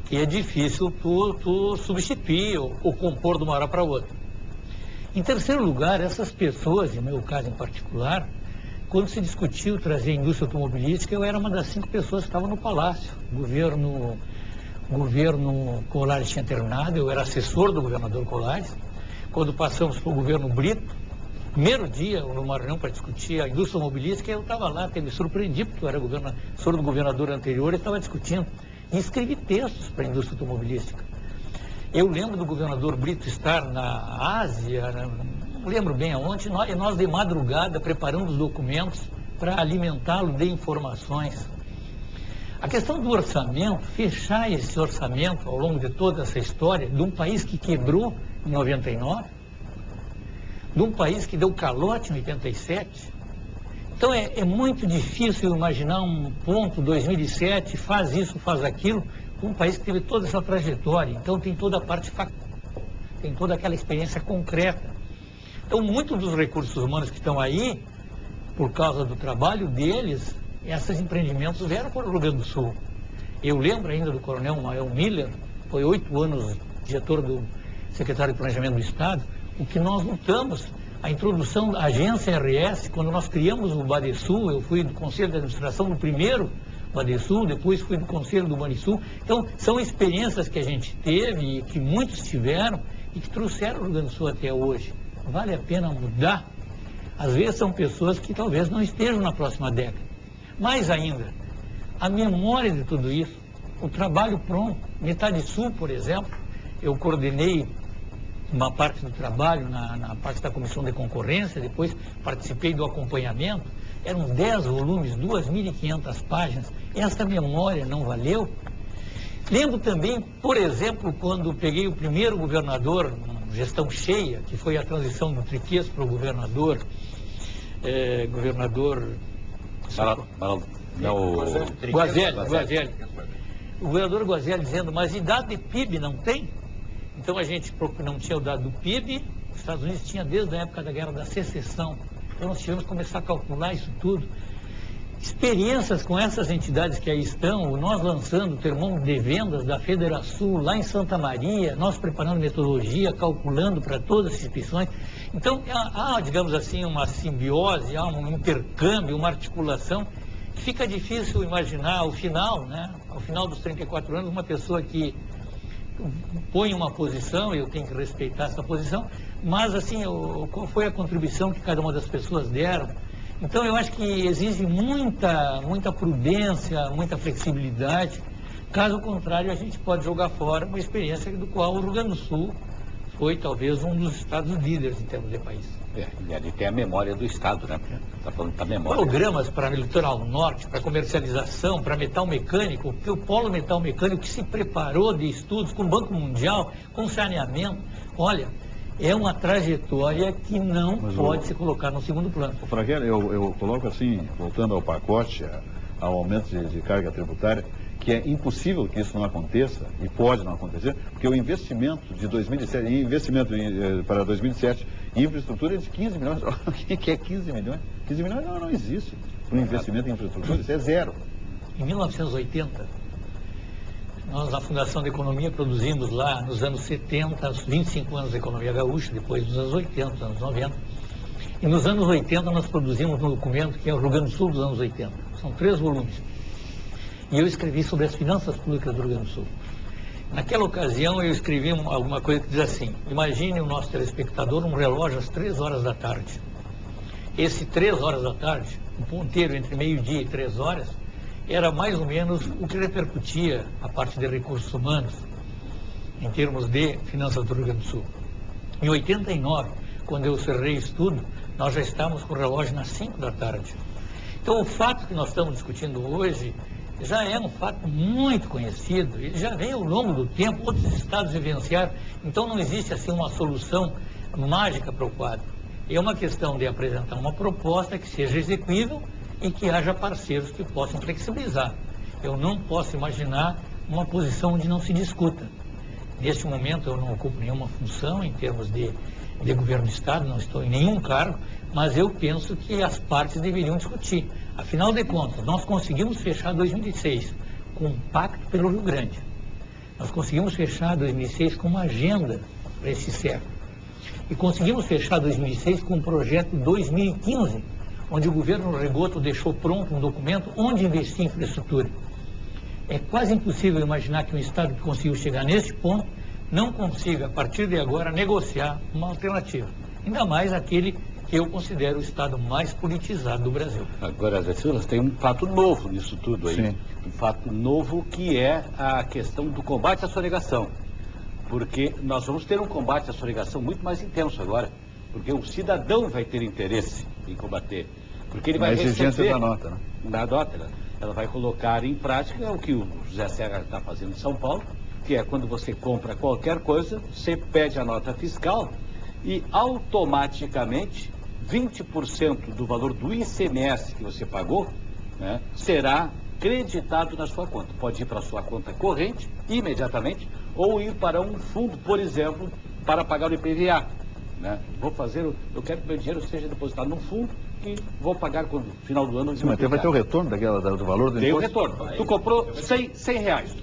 [SPEAKER 5] que é difícil tu substituir ou compor de uma hora para outra. Em terceiro lugar, essas pessoas, em meu caso em particular, quando se discutiu trazer a indústria automobilística, eu era uma das 5 pessoas que estavam no Palácio. O governo Colares tinha terminado, eu era assessor do governador Colares. Quando passamos para o governo Brito, primeiro dia, numa reunião para discutir a indústria automobilística, eu estava lá, até me surpreendi, porque eu era assessor do governador anterior e estava discutindo. E escrevi textos para a indústria automobilística. Eu lembro do governador Brito estar na Ásia, não lembro bem aonde, e nós de madrugada preparando os documentos para alimentá-lo de informações. A questão do orçamento, fechar esse orçamento ao longo de toda essa história, de um país que quebrou em 99, de um país que deu calote em 87. Então é muito difícil imaginar um ponto 2007, faz isso, faz aquilo, um país que teve toda essa trajetória. Então tem toda a parte factual, tem toda aquela experiência concreta. Então, muitos dos recursos humanos que estão aí, por causa do trabalho deles, esses empreendimentos vieram para o Rio Grande do Sul. Eu lembro ainda do coronel Mael Miller, foi 8 anos diretor do secretário de Planejamento do Estado, o que nós lutamos, a introdução da agência RS, quando nós criamos o Badesul, eu fui do Conselho de Administração do primeiro Badesul, depois fui do Conselho do Banisul. Então, são experiências que a gente teve e que muitos tiveram e que trouxeram o Rio Grande do Sul até hoje. Vale a pena mudar? Às vezes são pessoas que talvez não estejam na próxima década. Mais ainda, a memória de tudo isso, o trabalho pronto. Metade Sul, por exemplo, eu coordenei uma parte do trabalho na parte da Comissão de Concorrência, depois participei do acompanhamento. Eram 10 volumes, 2.500 páginas. Essa memória não valeu? Lembro também, por exemplo, quando peguei o primeiro governador, gestão cheia, que foi a transição do Triquês para o governador Guazelli. O governador Guazelli dizendo, mas idade de PIB não tem? Então a gente não tinha o dado do PIB, os Estados Unidos tinha desde a época da Guerra da Secessão. Então nós tivemos que começar a calcular isso tudo. Experiências com essas entidades que aí estão, nós lançando o termômetro de vendas da Federação lá em Santa Maria, nós preparando metodologia, calculando para todas as instituições. Então há, digamos assim, uma simbiose, há um intercâmbio, uma articulação, que fica difícil imaginar ao final, né? Ao final dos 34 anos, uma pessoa que põe uma posição, eu tenho que respeitar essa posição, mas assim, qual foi a contribuição que cada uma das pessoas deram? Então eu acho que exige muita prudência, muita flexibilidade. Caso contrário, a gente pode jogar fora uma experiência do qual o Rio Grande do Sul foi talvez um dos estados líderes em termos de país.
[SPEAKER 2] E ali tem a memória do estado, né? Está falando da memória.
[SPEAKER 5] Programas para o litoral norte, para comercialização, para metal mecânico, porque o polo metal mecânico que se preparou de estudos com o Banco Mundial, com saneamento, olha, é uma trajetória que não pode se colocar no segundo plano.
[SPEAKER 1] Fragueiro, eu coloco assim, voltando ao pacote, ao aumento de carga tributária, que é impossível que isso não aconteça, e pode não acontecer, porque o investimento de 2007, para 2007, em infraestrutura é de 15 milhões. O que é 15 milhões? 15 milhões não existe. Um investimento em infraestrutura, isso é zero.
[SPEAKER 5] Em 1980, nós, na Fundação de Economia, produzimos lá, nos anos 70, os 25 anos da economia gaúcha, depois dos anos 80, anos 90. E nos anos 80 nós produzimos um documento que é o Rio Grande do Sul dos anos 80. São 3 volumes. E eu escrevi sobre as finanças públicas do Rio Grande do Sul. Naquela ocasião eu escrevi alguma coisa que diz assim: imagine o nosso telespectador um relógio às 3 horas da tarde. Esse 3 horas da tarde, um ponteiro entre meio-dia e 3 horas, era mais ou menos o que repercutia a parte de recursos humanos em termos de finanças do Rio Grande do Sul. Em 89, quando eu cerrei o estudo, nós já estávamos com o relógio nas 5 da tarde. Então o fato que nós estamos discutindo hoje já é um fato muito conhecido, ele já vem ao longo do tempo, outros estados vivenciaram, então não existe assim uma solução mágica para o quadro. É uma questão de apresentar uma proposta que seja execuível e que haja parceiros que possam flexibilizar. Eu não posso imaginar uma posição onde não se discuta. Neste momento eu não ocupo nenhuma função em termos de governo do Estado, não estou em nenhum cargo, mas eu penso que as partes deveriam discutir. Afinal de contas, nós conseguimos fechar 2006 com um pacto pelo Rio Grande. Nós conseguimos fechar 2006 com uma agenda para esse século. E conseguimos fechar 2006 com um projeto 2015, onde o governo Rigoto deixou pronto um documento onde investir em infraestrutura. É quase impossível imaginar que um Estado que conseguiu chegar nesse ponto não consiga, a partir de agora, negociar uma alternativa. Ainda mais aquele que eu considero o Estado mais politizado do Brasil.
[SPEAKER 2] Agora, Zé Silas, tem um fato novo nisso tudo aí.
[SPEAKER 1] Sim.
[SPEAKER 2] Um fato novo que é a questão do combate à sonegação. Porque nós vamos ter um combate à sonegação muito mais intenso agora. Porque o cidadão vai ter interesse em combater. Porque ele vai
[SPEAKER 1] exigência da nota, né?
[SPEAKER 2] Da nota, né? Ela vai colocar em prática o que o José Serra está fazendo em São Paulo, que é quando você compra qualquer coisa, você pede a nota fiscal e automaticamente 20% do valor do ICMS que você pagou, né, será creditado na sua conta. Pode ir para a sua conta corrente imediatamente ou ir para um fundo, por exemplo, para pagar o IPVA. Né? Eu quero que meu dinheiro seja depositado num fundo que vou pagar quando no final do ano.
[SPEAKER 1] Sim, mas vai ter o retorno do valor do imposto?
[SPEAKER 2] Tem o retorno. Tu comprou 100 reais.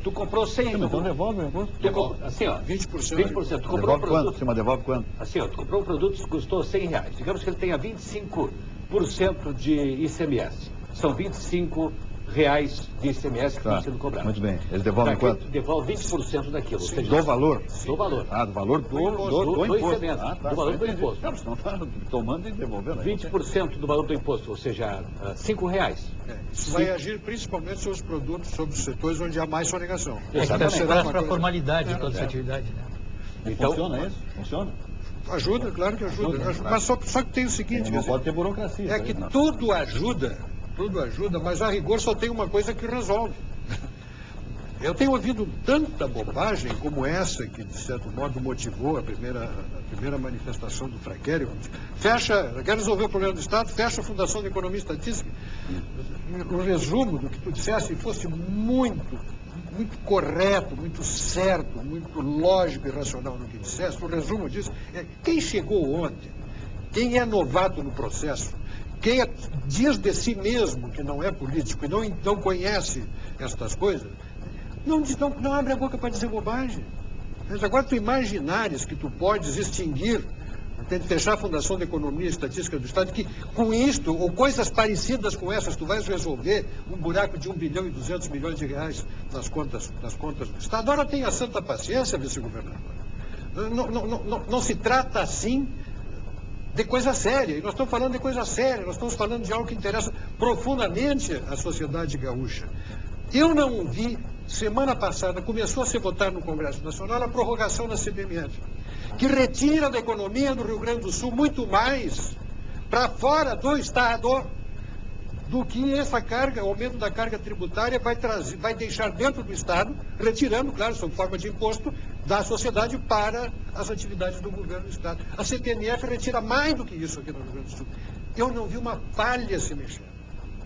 [SPEAKER 2] Tu comprou 100 reais.
[SPEAKER 1] Então devolve o imposto?
[SPEAKER 2] Devolve. Assim, ó.
[SPEAKER 4] 20%.
[SPEAKER 2] Tu comprou um produto.
[SPEAKER 1] Quanto? Cima devolve quanto?
[SPEAKER 2] Assim, ó. Tu comprou um produto que custou 100 reais. Digamos que ele tenha 25% de ICMS. São 25 reais de ICMS que estão sendo cobrados.
[SPEAKER 1] Muito bem. Eles devolvem quanto?
[SPEAKER 2] Devolve 20% daquilo. Ou seja,
[SPEAKER 1] do valor?
[SPEAKER 2] Do valor.
[SPEAKER 1] Ah, do valor do imposto.
[SPEAKER 2] ICMS. Do valor do imposto.
[SPEAKER 1] Não, você não está tomando e devolvendo.
[SPEAKER 2] 20% do valor do imposto, ou seja, 5 reais.
[SPEAKER 4] Isso vai agir principalmente sobre os produtos, sobre os setores onde há mais sonegação.
[SPEAKER 5] Exatamente. Para a formalidade de toda essa atividade. Né?
[SPEAKER 1] Então, funciona isso? Funciona?
[SPEAKER 4] Ajuda, claro que ajuda. Mas só que tem o seguinte...
[SPEAKER 1] Não pode ter burocracia.
[SPEAKER 4] É que tudo ajuda, mas a rigor só tem uma coisa que resolve. Eu tenho ouvido tanta bobagem como essa, que de certo modo motivou a primeira manifestação do Fraquério. Quer resolver o problema do Estado, fecha a Fundação de Economia e Estatística. O resumo do que tu disseste fosse muito muito correto, muito certo, muito lógico e racional no que disseste. O resumo disso é quem chegou ontem, quem é novato no processo, quem diz de si mesmo que não é político e não conhece estas coisas, não abre a boca para dizer bobagem. Mas agora tu imaginares que tu podes extinguir, tem que fechar a Fundação de Economia e Estatística do Estado, que com isto, ou coisas parecidas com essas, tu vais resolver um buraco de 1 bilhão e 200 milhões de reais nas contas do Estado. Agora tenha santa paciência, vice-governador. Não se trata assim de coisa séria. E nós estamos falando de coisa séria, nós estamos falando de algo que interessa profundamente a sociedade gaúcha. Eu não vi, semana passada, começou a ser votado no Congresso Nacional a prorrogação da CBMF, que retira da economia do Rio Grande do Sul muito mais para fora do Estado do que essa carga, o aumento da carga tributária vai deixar dentro do Estado, retirando, claro, sob forma de imposto, da sociedade para as atividades do governo do Estado. A CPMF retira mais do que isso aqui no Rio Grande do Sul. Eu não vi uma palha se mexer.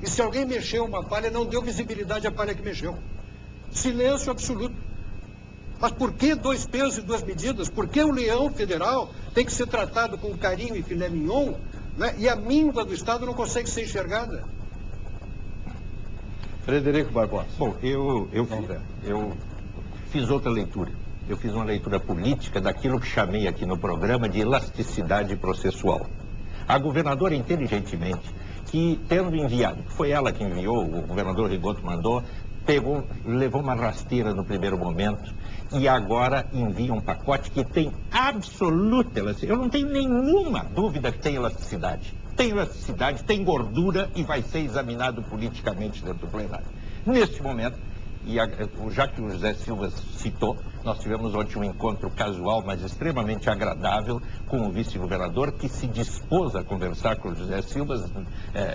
[SPEAKER 4] E se alguém mexeu uma palha, não deu visibilidade à palha que mexeu. Silêncio absoluto. Mas por que 2 pesos e 2 medidas? Por que o leão federal tem que ser tratado com carinho e filé mignon, né? E a míngua do Estado não consegue ser enxergada?
[SPEAKER 1] Frederico Barbosa.
[SPEAKER 3] Bom, eu fiz outra leitura. Eu fiz uma leitura política daquilo que chamei aqui no programa de elasticidade processual. A governadora, inteligentemente, que tendo enviado, foi ela que enviou, o governador Rigoto mandou, levou uma rasteira no primeiro momento e agora envia um pacote que tem absoluta elasticidade. Eu não tenho nenhuma dúvida que tem elasticidade. Tem elasticidade, tem gordura e vai ser examinado politicamente dentro do plenário. Neste momento, e já que o José Silva citou, nós tivemos ontem um encontro casual, mas extremamente agradável, com o vice-governador, que se dispôs a conversar com o José Silva.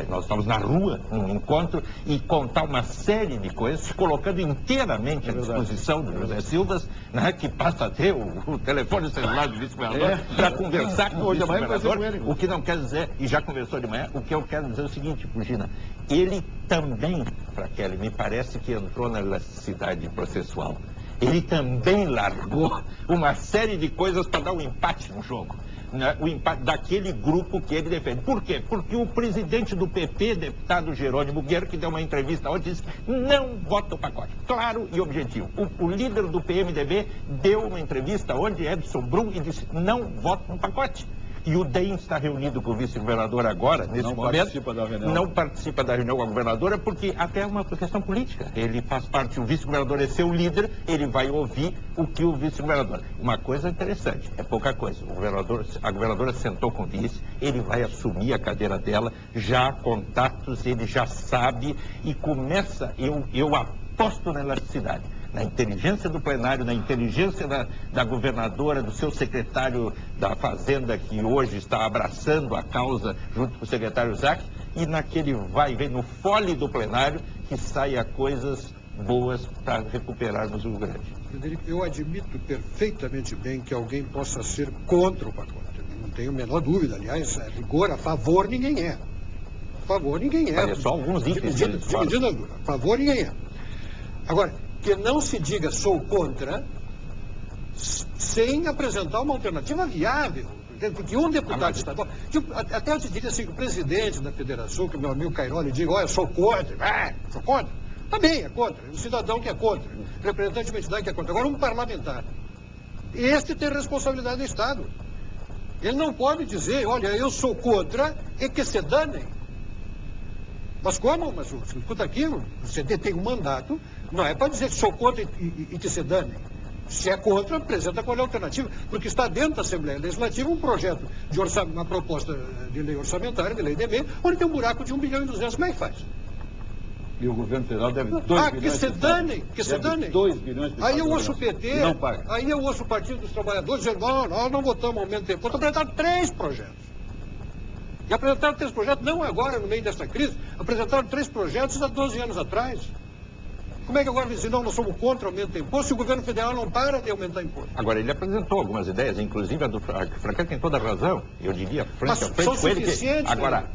[SPEAKER 3] Nós estávamos na rua, num encontro, e contar uma série de coisas, se colocando inteiramente à disposição do José Silva, né, que passa a ter o telefone celular do vice-governador para conversar com o vice-governador, o que não quer dizer, e já conversou de manhã, o que eu quero dizer é o seguinte, Fugina, ele também, Kelly, me parece que entrou na elasticidade processual. Ele também largou uma série de coisas para dar um empate no jogo. Né? O empate daquele grupo que ele defende. Por quê? Porque o presidente do PP, deputado Jerônimo Guerra, que deu uma entrevista ontem, disse que não vota o pacote. Claro e objetivo. O líder do PMDB deu uma entrevista onde Edson Brum e disse não vota no pacote. E o DEM está reunido com o vice-governador agora, nesse momento. Não participa da reunião com a governadora, porque até é uma questão política. Ele faz parte, o vice-governador é seu líder, ele vai ouvir o que o vice-governador. Uma coisa interessante, é pouca coisa. A governadora sentou com o vice, ele vai assumir a cadeira dela, já há contatos, ele já sabe e começa, eu aposto na elasticidade. Na inteligência do plenário, na inteligência da governadora, do seu secretário da Fazenda, que hoje está abraçando a causa junto com o secretário Zac, e naquele vai e vem, no fole do plenário, que saia coisas boas para recuperarmos o Rio Grande.
[SPEAKER 4] Frederico, eu admito perfeitamente bem que alguém possa ser contra o pacote. Não tenho a menor dúvida. Aliás, a rigor, a favor ninguém é. A favor ninguém é.
[SPEAKER 3] Olha, só alguns itens.
[SPEAKER 4] A favor ninguém é. Agora, que não se diga sou contra, sem apresentar uma alternativa viável. Porque um deputado estadual, até eu te diria assim, que o presidente da federação, que é o meu amigo Cairoli, diga, olha, sou contra. Sou contra? Tá bem, é contra. É um cidadão que é contra. Representante de uma entidade que é contra. Agora, um parlamentar. Este tem responsabilidade do Estado. Ele não pode dizer, olha, eu sou contra e que se danem. Mas como? Mas escuta aqui, você tem um mandato, não é para dizer que sou contra e que se dane. Se é contra, apresenta qual é a alternativa, porque está dentro da Assembleia Legislativa um projeto de uma proposta de lei orçamentária, de lei de meio, onde tem um buraco de 1 bilhão e 200, como é que faz?
[SPEAKER 1] E o governo federal deve 2 bilhões.
[SPEAKER 4] Que se danem, que se danem.
[SPEAKER 1] 2 bilhões de
[SPEAKER 4] aí eu ouço o PT,
[SPEAKER 1] não paga.
[SPEAKER 4] Aí eu ouço o Partido dos Trabalhadores dizendo, nós não votamos aumento de imposto, apresentaram 3 projetos. E apresentaram 3 projetos, não agora, no meio desta crise, apresentaram 3 projetos há 12 anos atrás. Como é que agora dizem, não, nós somos contra o aumento de imposto, se o governo federal não para de aumentar imposto?
[SPEAKER 3] Agora, ele apresentou algumas ideias, inclusive a do Franca tem toda a razão, eu diria frente a frente com ele que... Agora,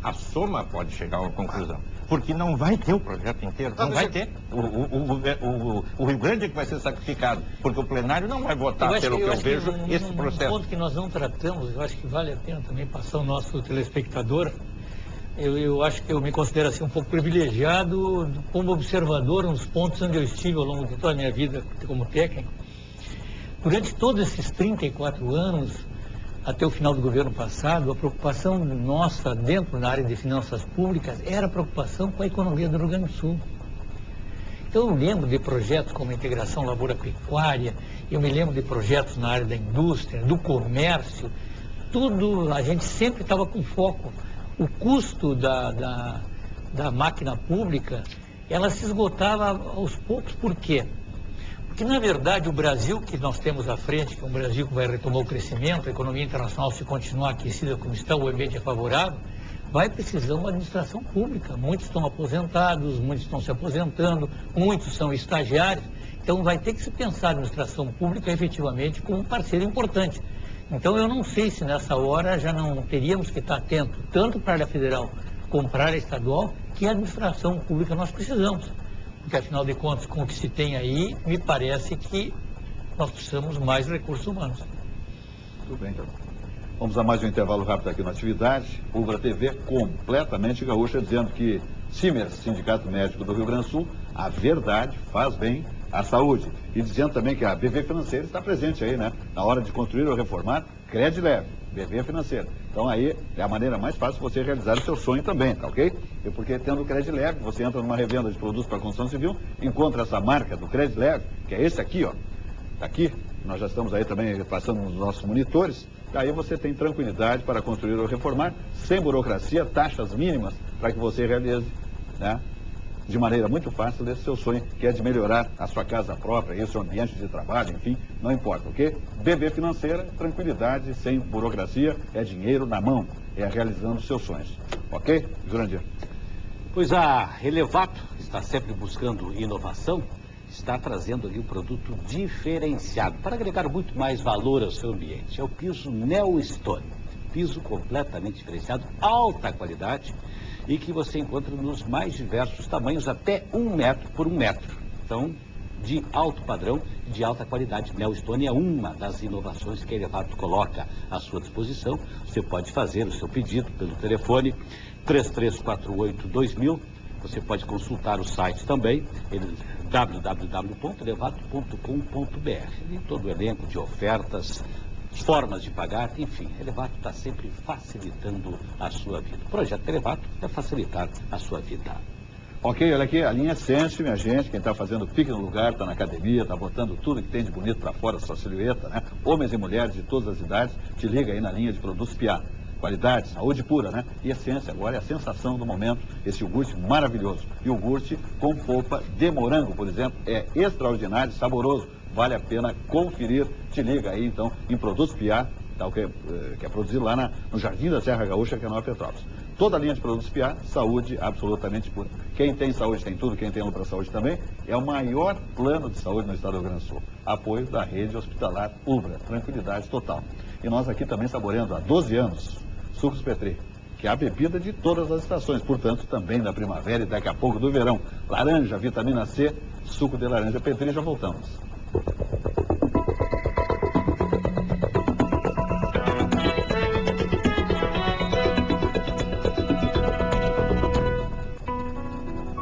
[SPEAKER 3] a soma pode chegar a uma conclusão. porque não vai ter o projeto inteiro, não vai ter. O Rio Grande é que vai ser sacrificado, porque o plenário não vai votar, pelo que eu vejo, esse processo.
[SPEAKER 5] Um ponto que nós não tratamos, eu acho que vale a pena também passar ao nosso telespectador. Eu acho que eu me considero assim um pouco privilegiado como observador nos pontos onde eu estive ao longo de toda a minha vida como técnico. Durante todos esses 34 anos, até o final do governo passado, a preocupação nossa dentro da área de finanças públicas era a preocupação com a economia do Rio Grande do Sul. Então eu lembro de projetos como a integração lavoura-pecuária, eu me lembro de projetos na área da indústria, do comércio, tudo a gente sempre estava com foco. O custo da máquina pública, ela se esgotava aos poucos. Por quê? Porque, na verdade, o Brasil que nós temos à frente, que é um Brasil que vai retomar o crescimento, a economia internacional, se continuar aquecida como está, o ambiente é favorável, vai precisar de uma administração pública. Muitos estão aposentados, muitos estão se aposentando, muitos são estagiários. Então, vai ter que se pensar a administração pública efetivamente como um parceiro importante. Então, eu não sei se nessa hora já não teríamos que estar atento, tanto para a área federal como para a área estadual, que a administração pública nós precisamos. Porque, afinal de contas, com o que se tem aí, me parece que nós precisamos mais recursos humanos.
[SPEAKER 1] Tudo bem, então. Vamos a mais um intervalo rápido aqui na atividade. Ubra TV completamente gaúcha, dizendo que Simers, Sindicato Médico do Rio Grande do Sul, a verdade faz bem à saúde. E dizendo também que a BV Financeira está presente aí, né? Na hora de construir ou reformar, Crédito Leve, BV Financeira. Então aí é a maneira mais fácil de você realizar o seu sonho também, tá ok? E porque tendo o Crédito Leve, você entra numa revenda de produtos para construção civil, encontra essa marca do Crédito Leve, que é esse aqui, ó. Tá aqui, nós já estamos aí também passando nos nossos monitores. Aí você tem tranquilidade para construir ou reformar, sem burocracia, taxas mínimas, para que você realize, né, de maneira muito fácil esse seu sonho, que é de melhorar a sua casa própria, o seu ambiente de trabalho, enfim, não importa, ok? BV Financeira, tranquilidade, sem burocracia, é dinheiro na mão, é realizando os seus sonhos, ok? Jurandir.
[SPEAKER 2] Pois a Elevato está sempre buscando inovação, está trazendo ali um produto diferenciado para agregar muito mais valor ao seu ambiente. É o piso Neostone, piso completamente diferenciado, alta qualidade e que você encontra nos mais diversos tamanhos, até 1 metro por 1 metro. Então, de alto padrão, de alta qualidade. Neostone é uma das inovações que a Elevato coloca à sua disposição. Você pode fazer o seu pedido pelo telefone 3348-2000. Você pode consultar o site também, www.elevato.com.br. E todo o elenco de ofertas, formas de pagar, enfim, Elevato está sempre facilitando a sua vida. O projeto Elevato é facilitar a sua vida.
[SPEAKER 1] Ok, olha aqui, a linha Sense, minha gente, quem está fazendo pique no lugar, está na academia, está botando tudo que tem de bonito para fora, sua silhueta, né? Homens e mulheres de todas as idades, te liga aí na linha de produtos Piá. Qualidade, saúde pura, né? E essência, agora é a sensação do momento, esse iogurte maravilhoso. Iogurte com polpa de morango, por exemplo, é extraordinário, saboroso, vale a pena conferir. Te liga aí, então, em Produtos Piá, tá, que é produzido lá no Jardim da Serra Gaúcha, que é Nova Petrópolis. Toda a linha de Produtos Piá, saúde absolutamente pura. Quem tem saúde tem tudo, quem tem Ubra Saúde também, é o maior plano de saúde no estado do Rio Grande do Sul. Apoio da rede hospitalar Ubra, tranquilidade total. E nós aqui também saboreando há 12 anos, Sucos Petri, que é a bebida de todas as estações, portanto, também da primavera e daqui a pouco do verão. Laranja, vitamina C, suco de laranja Petri, já voltamos.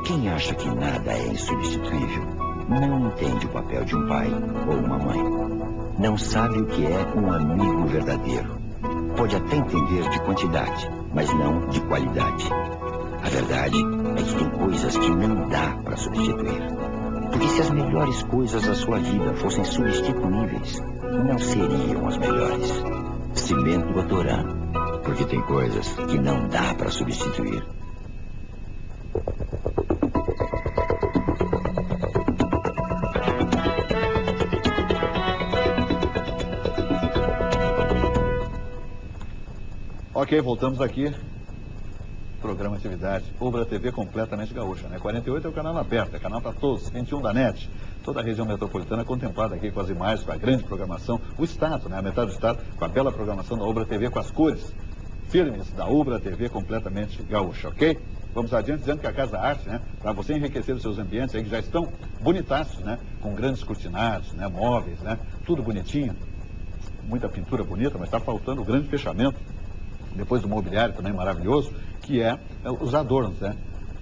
[SPEAKER 7] Quem acha que nada é insubstituível, não entende o papel de um pai ou uma mãe. Não sabe o que é um amigo verdadeiro. Pode até entender de quantidade, mas não de qualidade. A verdade é que tem coisas que não dá para substituir. Porque se as melhores coisas da sua vida fossem substituíveis, não seriam as melhores. Cimento Votoran, porque tem coisas que não dá para substituir.
[SPEAKER 1] Ok, voltamos aqui. Programa Atividade, Ubra TV completamente gaúcha, né? 48 é o canal aberto, é canal para todos, 21 da NET. Toda a região metropolitana contemplada aqui com as imagens, com a grande programação. O Estado, né? A metade do Estado, com a bela programação da Ubra TV, com as cores firmes da Ubra TV completamente gaúcha, ok? Vamos adiante dizendo que a Casa Arte, né, para você enriquecer os seus ambientes aí que já estão bonitaços, né, com grandes cortinados, né, móveis, né, tudo bonitinho, muita pintura bonita, mas está faltando o grande fechamento, depois do mobiliário também maravilhoso, que é os adornos, né?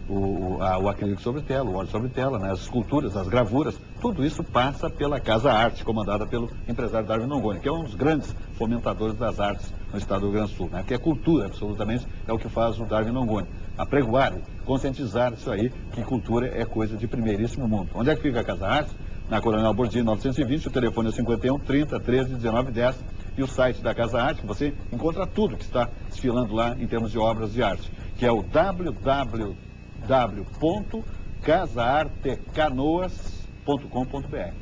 [SPEAKER 1] O acrílico sobre tela, o óleo sobre tela, né? As esculturas, as gravuras, tudo isso passa pela Casa Arte, comandada pelo empresário Darwin Nongoni, que é um dos grandes fomentadores das artes no estado do Rio Grande do Sul, né? Que é cultura, absolutamente, é o que faz o Darwin Nongoni. Apregoar, conscientizar isso aí, que cultura é coisa de primeiríssimo mundo. Onde é que fica a Casa Arte? Na Coronel Bordi 920, o telefone é 51 30 13 19 10 e o site da Casa Arte, que você encontra tudo que está desfilando lá em termos de obras de arte, que é o www.casaartecanoas.com.br.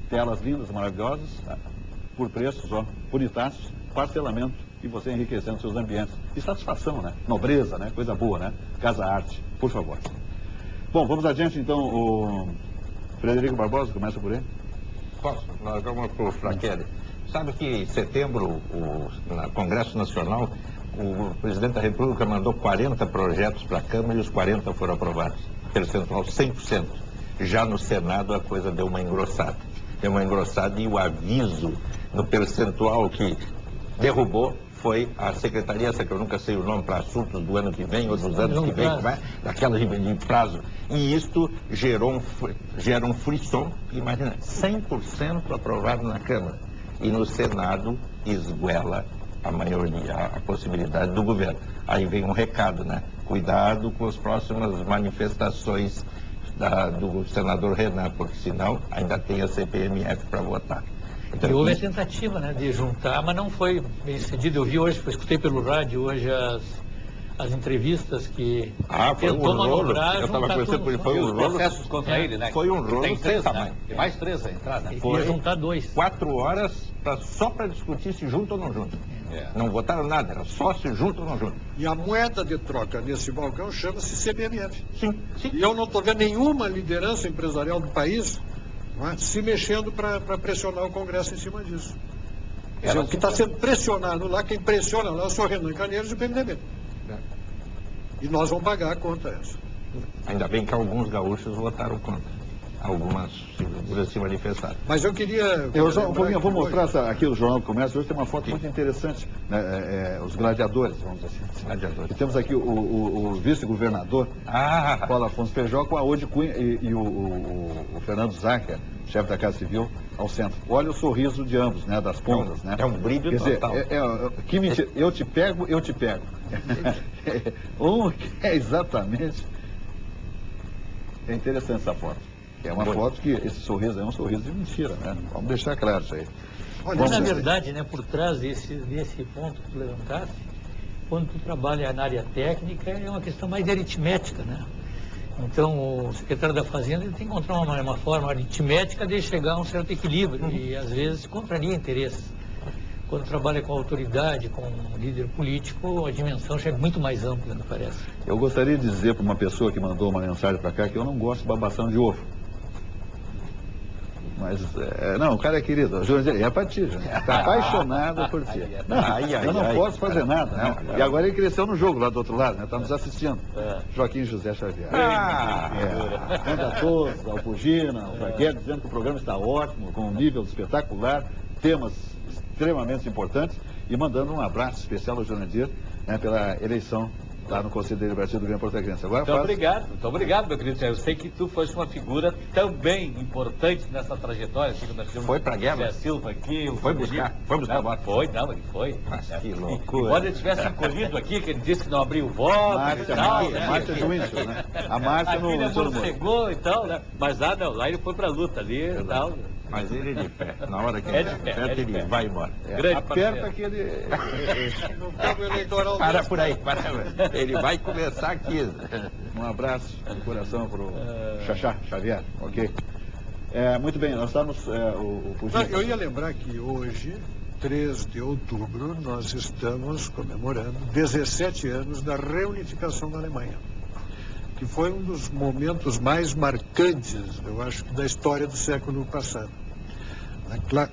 [SPEAKER 1] Telas lindas, maravilosas, por preços, ó, bonitaços, parcelamento e você enriquecendo seus ambientes. E satisfação, né? Nobreza, né? Coisa boa, né? Casa Arte, por favor. Bom, vamos adiante então, o Frederico Barbosa, começa por ele.
[SPEAKER 3] Posso? Nós vamos para o Fraquelli. Sabe que em setembro, no Congresso Nacional, o presidente da República mandou 40 projetos para a Câmara e os 40 foram aprovados. Percentual 100%. Já no Senado a coisa deu uma engrossada. Deu uma engrossada e o aviso no percentual que derrubou foi a secretaria, essa que eu nunca sei o nome, para assuntos do ano que vem ou dos anos que vem, daquela de prazo. E isto gera um frisson. Imagina, 100% aprovado na Câmara. E no Senado esguela a maioria, a possibilidade do governo. Aí vem um recado, né? Cuidado com as próximas manifestações do senador Renan, porque senão ainda tem a CPMF para votar. Então,
[SPEAKER 5] e houve a tentativa, né, de juntar, mas não foi bem sucedido. Eu vi hoje, escutei pelo rádio hoje as entrevistas que
[SPEAKER 3] tentou manobrar. Eu estava conversando com ele, foi um rolo.
[SPEAKER 2] Processos contra ele, né?
[SPEAKER 3] Foi um rolo.
[SPEAKER 2] Tem 3, né? Tem mais 3 a entrar, né?
[SPEAKER 5] Foi juntar 2.
[SPEAKER 3] 4 horas só para discutir se junta ou não junta. Não votaram nada, era só se junta ou não junta.
[SPEAKER 4] E a moeda de troca nesse balcão chama-se CBMF.
[SPEAKER 3] Sim.
[SPEAKER 4] E eu não estou vendo nenhuma liderança empresarial do país, não é, se mexendo para pressionar o Congresso em cima disso. Quer dizer, o que está sendo pressionado lá, quem pressiona lá é o senhor Renan Calheiros e o PMDB. E nós vamos pagar a conta essa.
[SPEAKER 3] Ainda bem que alguns gaúchos votaram contra. Algumas figuras se manifestaram.
[SPEAKER 4] Mas eu queria...
[SPEAKER 1] Eu vou mostrar aqui no Jornal do Comércio. Hoje tem uma foto muito interessante, né? Os gladiadores, vamos dizer assim.
[SPEAKER 3] Gladiadores.
[SPEAKER 1] E temos aqui o vice-governador, Paulo Afonso Feijó, com a Ode Cunha e o Fernando Záquia, chefe da Casa Civil, ao centro. Olha o sorriso de ambos, né? Das pontas, né?
[SPEAKER 3] É um brilho total.
[SPEAKER 1] Que mentira. Eu te pego, eu te pego. Um que é exatamente... É interessante essa foto. É uma foto que esse sorriso é um sorriso de mentira, né? Vamos deixar claro isso aí.
[SPEAKER 5] Mas, na verdade, né, por trás desse ponto que tu levantaste, quando tu trabalha na área técnica, é uma questão mais de aritmética, né? Então, o secretário da Fazenda ele tem que encontrar uma forma aritmética de chegar a um certo equilíbrio e, às vezes, contraria interesses. Quando trabalha com autoridade, com um líder político, a dimensão chega muito mais ampla, me parece.
[SPEAKER 1] Eu gostaria de dizer para uma pessoa que mandou uma mensagem para cá que eu não gosto de babação de ovo. Mas, não, o cara é querido. Jurandir, é pra ti, Jurandir. Está apaixonado por ti. Eu não posso fazer nada, né? E agora ele cresceu no jogo lá do outro lado, né? Está nos assistindo. Joaquim José Xavier. Manda a todos, ao Pugina, ao Fragueiro, dizendo que o programa está ótimo, com um nível espetacular, temas extremamente importantes, e mandando um abraço especial ao Jurandir, né, pela eleição lá no Conselho Deliberativo do Grande Porto Alegre. Agora
[SPEAKER 2] muito obrigado, meu querido. Eu sei que tu foste uma figura também importante nessa trajetória.
[SPEAKER 3] Foi pra guerra?
[SPEAKER 2] Silva aqui.
[SPEAKER 3] Foi buscar voto?
[SPEAKER 2] Foi, não, ele foi.
[SPEAKER 3] Mas que loucura.
[SPEAKER 2] Embora ele tivesse encolhido aqui, que ele disse que não abriu o voto.
[SPEAKER 1] Márcia de Windsor, né? A Márcia
[SPEAKER 2] não chegou e tal, né? Mas lá ele foi pra luta ali e tal.
[SPEAKER 3] Mas ele é de pé. Na hora que ele ele vai embora.
[SPEAKER 1] Aperta que ele...
[SPEAKER 4] No campo eleitoral...
[SPEAKER 3] Para por aí. Ele vai começar aqui.
[SPEAKER 1] Um abraço no coração para o Xaxá Xavier, ok? Muito bem, nós estamos...
[SPEAKER 4] Eu ia lembrar que hoje, 3 de outubro, nós estamos comemorando 17 anos da reunificação da Alemanha, que foi um dos momentos mais marcantes, eu acho, da história do século passado.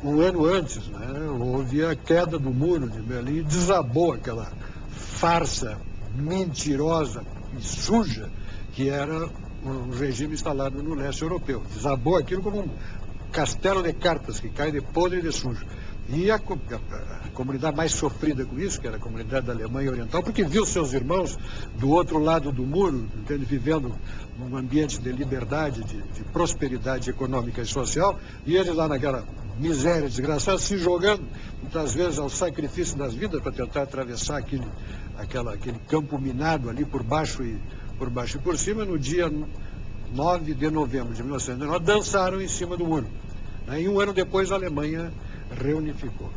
[SPEAKER 4] Um ano antes, né, houve a queda do muro de Berlim e desabou aquela farsa mentirosa, e suja que era o regime instalado no leste europeu. Desabou aquilo como um castelo de cartas que cai de podre e de sujo. E a comunidade mais sofrida com isso, que era a comunidade da Alemanha Oriental, porque viu seus irmãos do outro lado do muro, vivendo num ambiente de liberdade, de prosperidade econômica e social, e eles lá naquela miséria desgraçada, se jogando, muitas vezes ao sacrifício das vidas para tentar atravessar aquele campo minado ali por baixo e por cima, no dia 9 de novembro de 1919, dançaram em cima do muro. E um ano depois a Alemanha reunificou.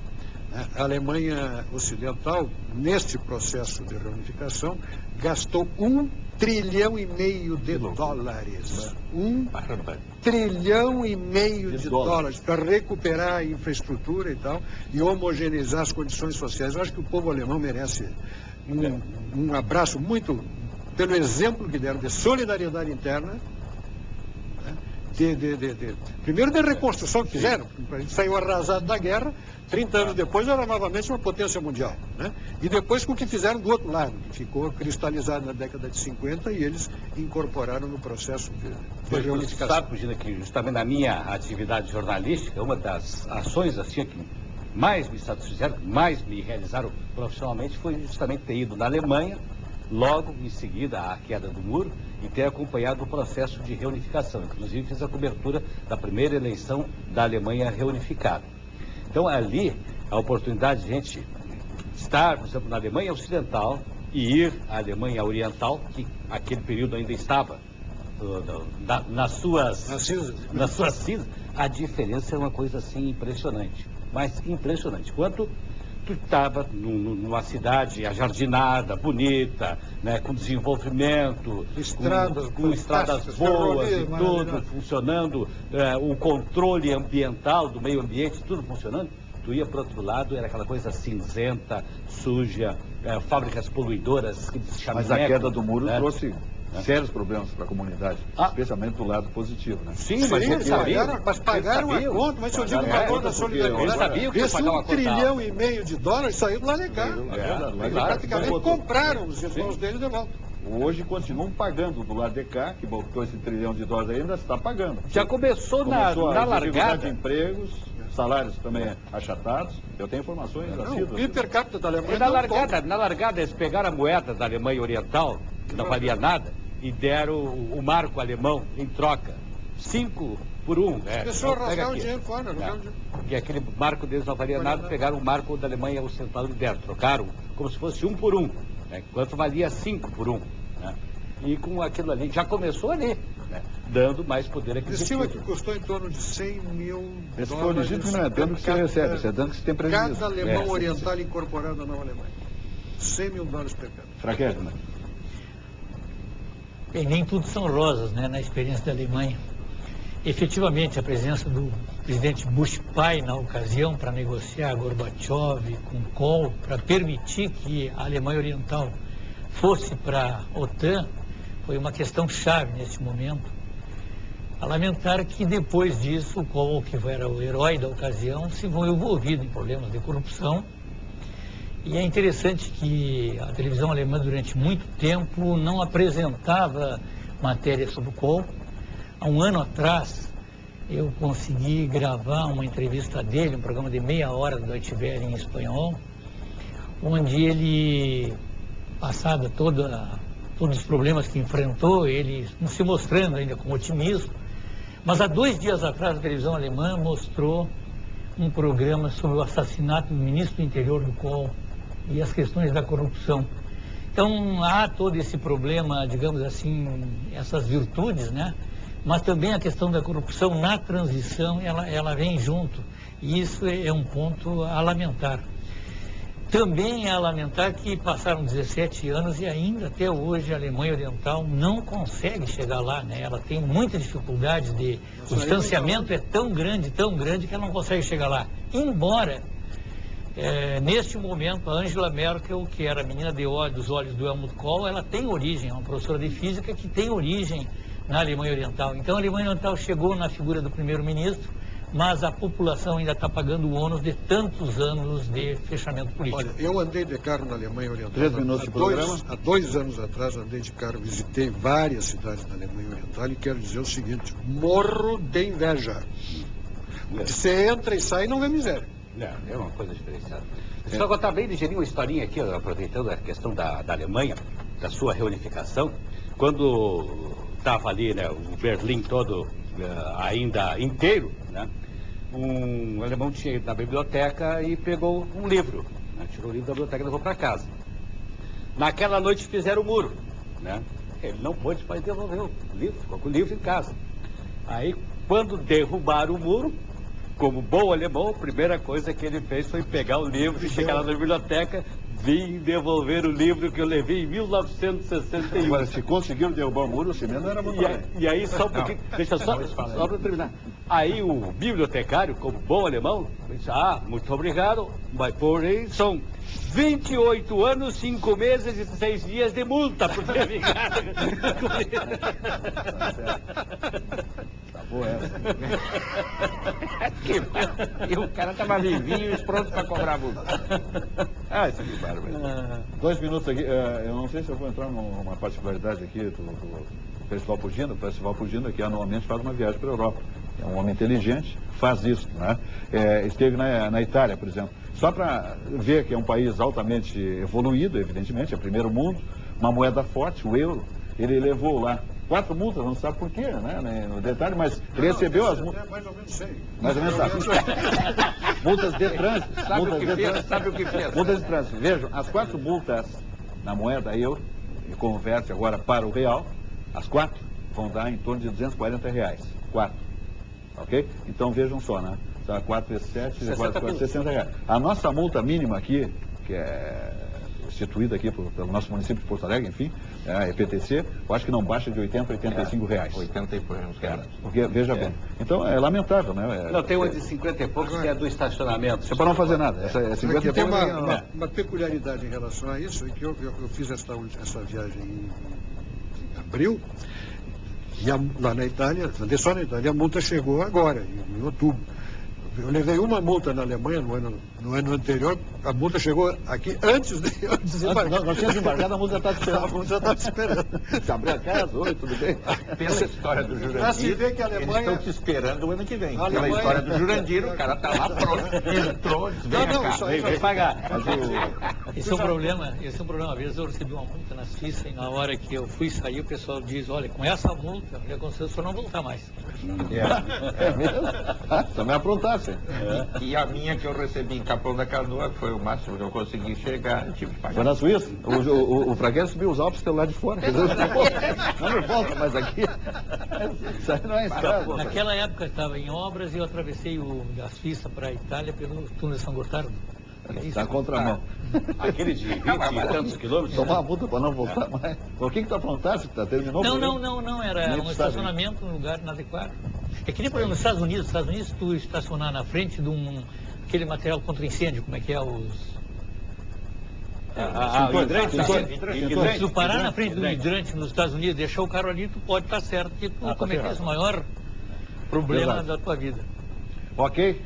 [SPEAKER 4] A Alemanha Ocidental, neste processo de reunificação, gastou 1,5 trilhão de dólares. 1,5 trilhão de dólares para recuperar a infraestrutura e tal, e homogeneizar as condições sociais. Eu acho que o povo alemão merece um abraço muito pelo exemplo que deram de solidariedade interna, primeiro de reconstrução que fizeram. A gente saiu arrasado da guerra, 30 anos depois era novamente uma potência mundial, né? E depois com o que fizeram do outro lado, que ficou cristalizado na década de 50 e eles incorporaram no processo de reunificação.
[SPEAKER 2] Sabe, Pugina, que justamente na minha atividade jornalística, uma das ações assim que mais me satisfizeram, que mais me realizaram profissionalmente, foi justamente ter ido na Alemanha, logo em seguida à queda do muro, e ter acompanhado o processo de reunificação. Inclusive fiz a cobertura da primeira eleição da Alemanha reunificada. Então ali, a oportunidade de a gente estar, por exemplo, na Alemanha Ocidental e ir à Alemanha Oriental, que naquele período ainda estava nas suas cinzas, a diferença é uma coisa assim impressionante, mas impressionante. Quanto tu estava numa cidade ajardinada, bonita, né, com desenvolvimento, com estradas boas e tudo funcionando, o controle ambiental do meio ambiente, tudo funcionando, tu ia para o outro lado, era aquela coisa cinzenta, suja, fábricas poluidoras.
[SPEAKER 1] Mas a queda do muro trouxe sérios problemas para a comunidade, especialmente do lado positivo, né?
[SPEAKER 4] Sim, mas eles pagaram a conta, mas se eu digo o valor da solidariedade,
[SPEAKER 2] eles sabiam que
[SPEAKER 4] esse 1,5 trilhão de dólares saiu do Lanegar. Eles praticamente compraram os irmãos dele de volta.
[SPEAKER 1] Hoje continuam pagando do lado de cá, que botou esse 1 trilhão de dólares ainda está pagando.
[SPEAKER 2] Já começou na largada.
[SPEAKER 1] De empregos, salários também achatados. Eu tenho informações
[SPEAKER 4] o per capita da Alemanha.
[SPEAKER 2] Na largada eles pegaram a moeda da Alemanha Oriental, que não valia nada, e deram o marco alemão em troca. 5 por 1.
[SPEAKER 4] Pessoal rasgar o dinheiro fora,
[SPEAKER 2] E aquele marco deles não valia nada, pegaram o marco da Alemanha Ocidental e deram. Trocaram como se fosse 1 por 1, enquanto valia 5 por 1. Né? E com aquilo ali, já começou ali, né? Dando mais poder aquisitivo.
[SPEAKER 4] Estima que custou em torno de 100 mil dólares.
[SPEAKER 1] Esse foi o legítimo, não é dano que você recebe, isso é dano que você tem prejuízo.
[SPEAKER 4] Cada alemão oriental incorporado na Nova Alemanha. 100 mil dólares per capita.
[SPEAKER 1] Fraqueza, né?
[SPEAKER 5] Bem, nem tudo são rosas, né, na experiência da Alemanha. Efetivamente, a presença do presidente Bush pai na ocasião para negociar Gorbachev com Kohl, para permitir que a Alemanha Oriental fosse para a OTAN, foi uma questão chave nesse momento. A lamentar que depois disso, o Kohl, que era o herói da ocasião, se viu envolvido em problemas de corrupção. E é interessante que a televisão alemã, durante muito tempo, não apresentava matéria sobre o Kohl. Há um ano atrás, eu consegui gravar uma entrevista dele, um programa de meia hora do Deutsche Welle em espanhol, onde ele, passado todos os problemas que enfrentou, ele se mostrando ainda com otimismo. Mas há 2 dias atrás, a televisão alemã mostrou um programa sobre o assassinato do ministro do interior do Kohl e as questões da corrupção. Então, há todo esse problema, digamos assim, essas virtudes, né? Mas também a questão da corrupção na transição, ela vem junto. E isso é um ponto a lamentar. Também é a lamentar que passaram 17 anos e ainda até hoje a Alemanha Oriental não consegue chegar lá, né? Ela tem muita dificuldade o distanciamento é tão grande que ela não consegue chegar lá. Embora neste momento, a Angela Merkel, que era a menina dos olhos do Helmut Kohl, ela tem origem, é uma professora de física que tem origem na Alemanha Oriental. Então, a Alemanha Oriental chegou na figura do primeiro-ministro mas a população ainda está pagando o ônus de tantos anos de fechamento político.
[SPEAKER 4] Olha, eu andei de carro na Alemanha Oriental.
[SPEAKER 1] 3 minutos de programa.
[SPEAKER 4] Há 2 anos atrás, andei de carro, visitei várias cidades da Alemanha Oriental e quero dizer o seguinte, morro de inveja. Você entra e sai e não vê miséria.
[SPEAKER 2] É uma coisa diferenciada. Só contar bem ligeirinho uma historinha aqui, aproveitando a questão da Alemanha, da sua reunificação. Quando estava ali, né, o Berlim todo ainda inteiro, né, um alemão tinha ido na biblioteca e pegou um livro, né, tirou o livro da biblioteca e levou para casa. Naquela noite fizeram o muro, né? Ele não pôde mais devolver o livro, ficou com o livro em casa. Aí, quando derrubaram o muro, como bom alemão, a primeira coisa que ele fez foi pegar o livro e chegar lá na biblioteca, vim devolver o livro que eu levei em 1961.
[SPEAKER 1] Agora, se conseguiram derrubar o muro, o cimento não era muito bem.
[SPEAKER 2] E aí, só um pouquinho, deixa só para terminar. Aí o bibliotecário, como bom alemão, disse, muito obrigado, mas porém são 28 anos, 5 meses e 6 dias de multa por ter ligado.
[SPEAKER 1] Tá boa essa.
[SPEAKER 3] E o cara estava vivinho e pronto para cobrar a multa.
[SPEAKER 1] Isso é bárbaro. 2 minutos aqui. Eu não sei se eu vou entrar numa particularidade aqui do Festival Pugina. O Festival Pugina, que anualmente faz uma viagem para a Europa. É um homem inteligente, faz isso, né? Esteve na Itália, por exemplo. Só para ver que é um país altamente evoluído, evidentemente, é primeiro mundo, uma moeda forte, o euro. Ele levou lá 4 multas, não sabe por quê, né? No detalhe, mas ele recebeu as multas.
[SPEAKER 4] Mais ou menos sei.
[SPEAKER 1] Mais ou menos sabe. Multas de trânsito.
[SPEAKER 3] Sabe o que fez?
[SPEAKER 1] Multas de trânsito. Vejam, as 4 multas na moeda euro, e converte agora para o real, as 4 vão dar em torno de R$240. 4. Ok? Então vejam só, né? 4 vezes 7, 60 reais. A nossa multa mínima aqui, que é instituída aqui pelo nosso município de Porto Alegre, enfim, a EPTC, eu acho que não baixa de 80 a 85 reais.
[SPEAKER 3] 80 e poucos reais.
[SPEAKER 1] Porque, veja bem, então é lamentável, né?
[SPEAKER 2] Não, tem uma de 50 e poucos que é do estacionamento.
[SPEAKER 1] É para não fazer nada. Essa é 50
[SPEAKER 4] Aqui
[SPEAKER 1] e
[SPEAKER 4] tem
[SPEAKER 1] poucos.
[SPEAKER 4] uma peculiaridade em relação a isso, é que eu fiz essa viagem em abril, e lá na Itália, andei só na Itália, a multa chegou agora, em outubro. Eu levei uma multa na Alemanha no ano anterior, a multa chegou aqui antes de desembarcar.
[SPEAKER 1] Nós tínhamos embarcado, a multa já estava esperando.
[SPEAKER 4] A multa já estava esperando.
[SPEAKER 1] Se abrir a casa, oi, tudo bem?
[SPEAKER 3] Pela história do Jurandir,
[SPEAKER 4] Pra se ver que a Alemanha...
[SPEAKER 3] eles estão te esperando o ano que vem.
[SPEAKER 4] A
[SPEAKER 3] Pela
[SPEAKER 4] Alemanha-
[SPEAKER 3] história do Jurandir, o cara está lá pronto, entrou, vem
[SPEAKER 4] Não,
[SPEAKER 3] cá.
[SPEAKER 4] isso aí
[SPEAKER 2] Vem pagar.
[SPEAKER 5] Esse é um problema. Uma vez eu recebi uma multa na Suíça e na hora que eu fui sair, o pessoal diz, olha, com essa multa, eu aconselho o senhor não voltar mais.
[SPEAKER 1] É mesmo? Também aprontasse.
[SPEAKER 3] E a minha que eu recebi em Capão da Canoa, que foi o máximo que eu consegui chegar, tive que pagar.
[SPEAKER 1] Foi na Suíça? O Fragueiro subiu os Alpes pelo lado de fora. Quer dizer, não volta mais aqui. Isso aí não é estrada.
[SPEAKER 5] Naquela época estava em obras e eu atravessei da Suíça para a Itália pelo túnel de São Gotardo.
[SPEAKER 1] Está na contramão.
[SPEAKER 2] Aquele de 20 e tantos quilômetros.
[SPEAKER 1] Tomar a multa para não voltar mais. O que tu aprontasse? Terminou?
[SPEAKER 5] Não, era
[SPEAKER 1] Nem
[SPEAKER 5] um
[SPEAKER 1] tu sabe.
[SPEAKER 5] estacionamento num lugar inadequado. É que nem, por exemplo, nos Estados Unidos. Nos Estados Unidos, se tu estacionar na frente de aquele material contra incêndio, como é que é os...
[SPEAKER 2] O hidrante.
[SPEAKER 5] Se tu parar na frente do hidrante nos Estados Unidos, deixar o carro ali, tu pode estar certo que tu cometesse o maior problema
[SPEAKER 1] Verdade.
[SPEAKER 5] da tua vida.
[SPEAKER 1] Ok.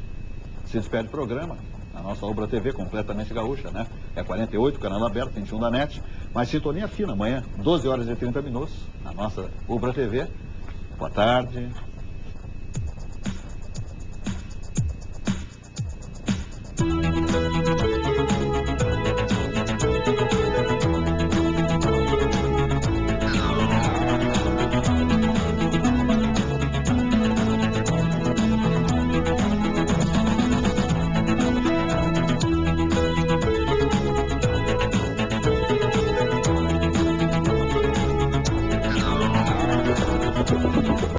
[SPEAKER 1] Se despede o programa. A nossa Ubra TV completamente gaúcha, né? É 48, canal aberto, 21 da NET. Mas sintonia fina amanhã, 12 horas e 30 minutos, na nossa Ubra TV. Boa tarde.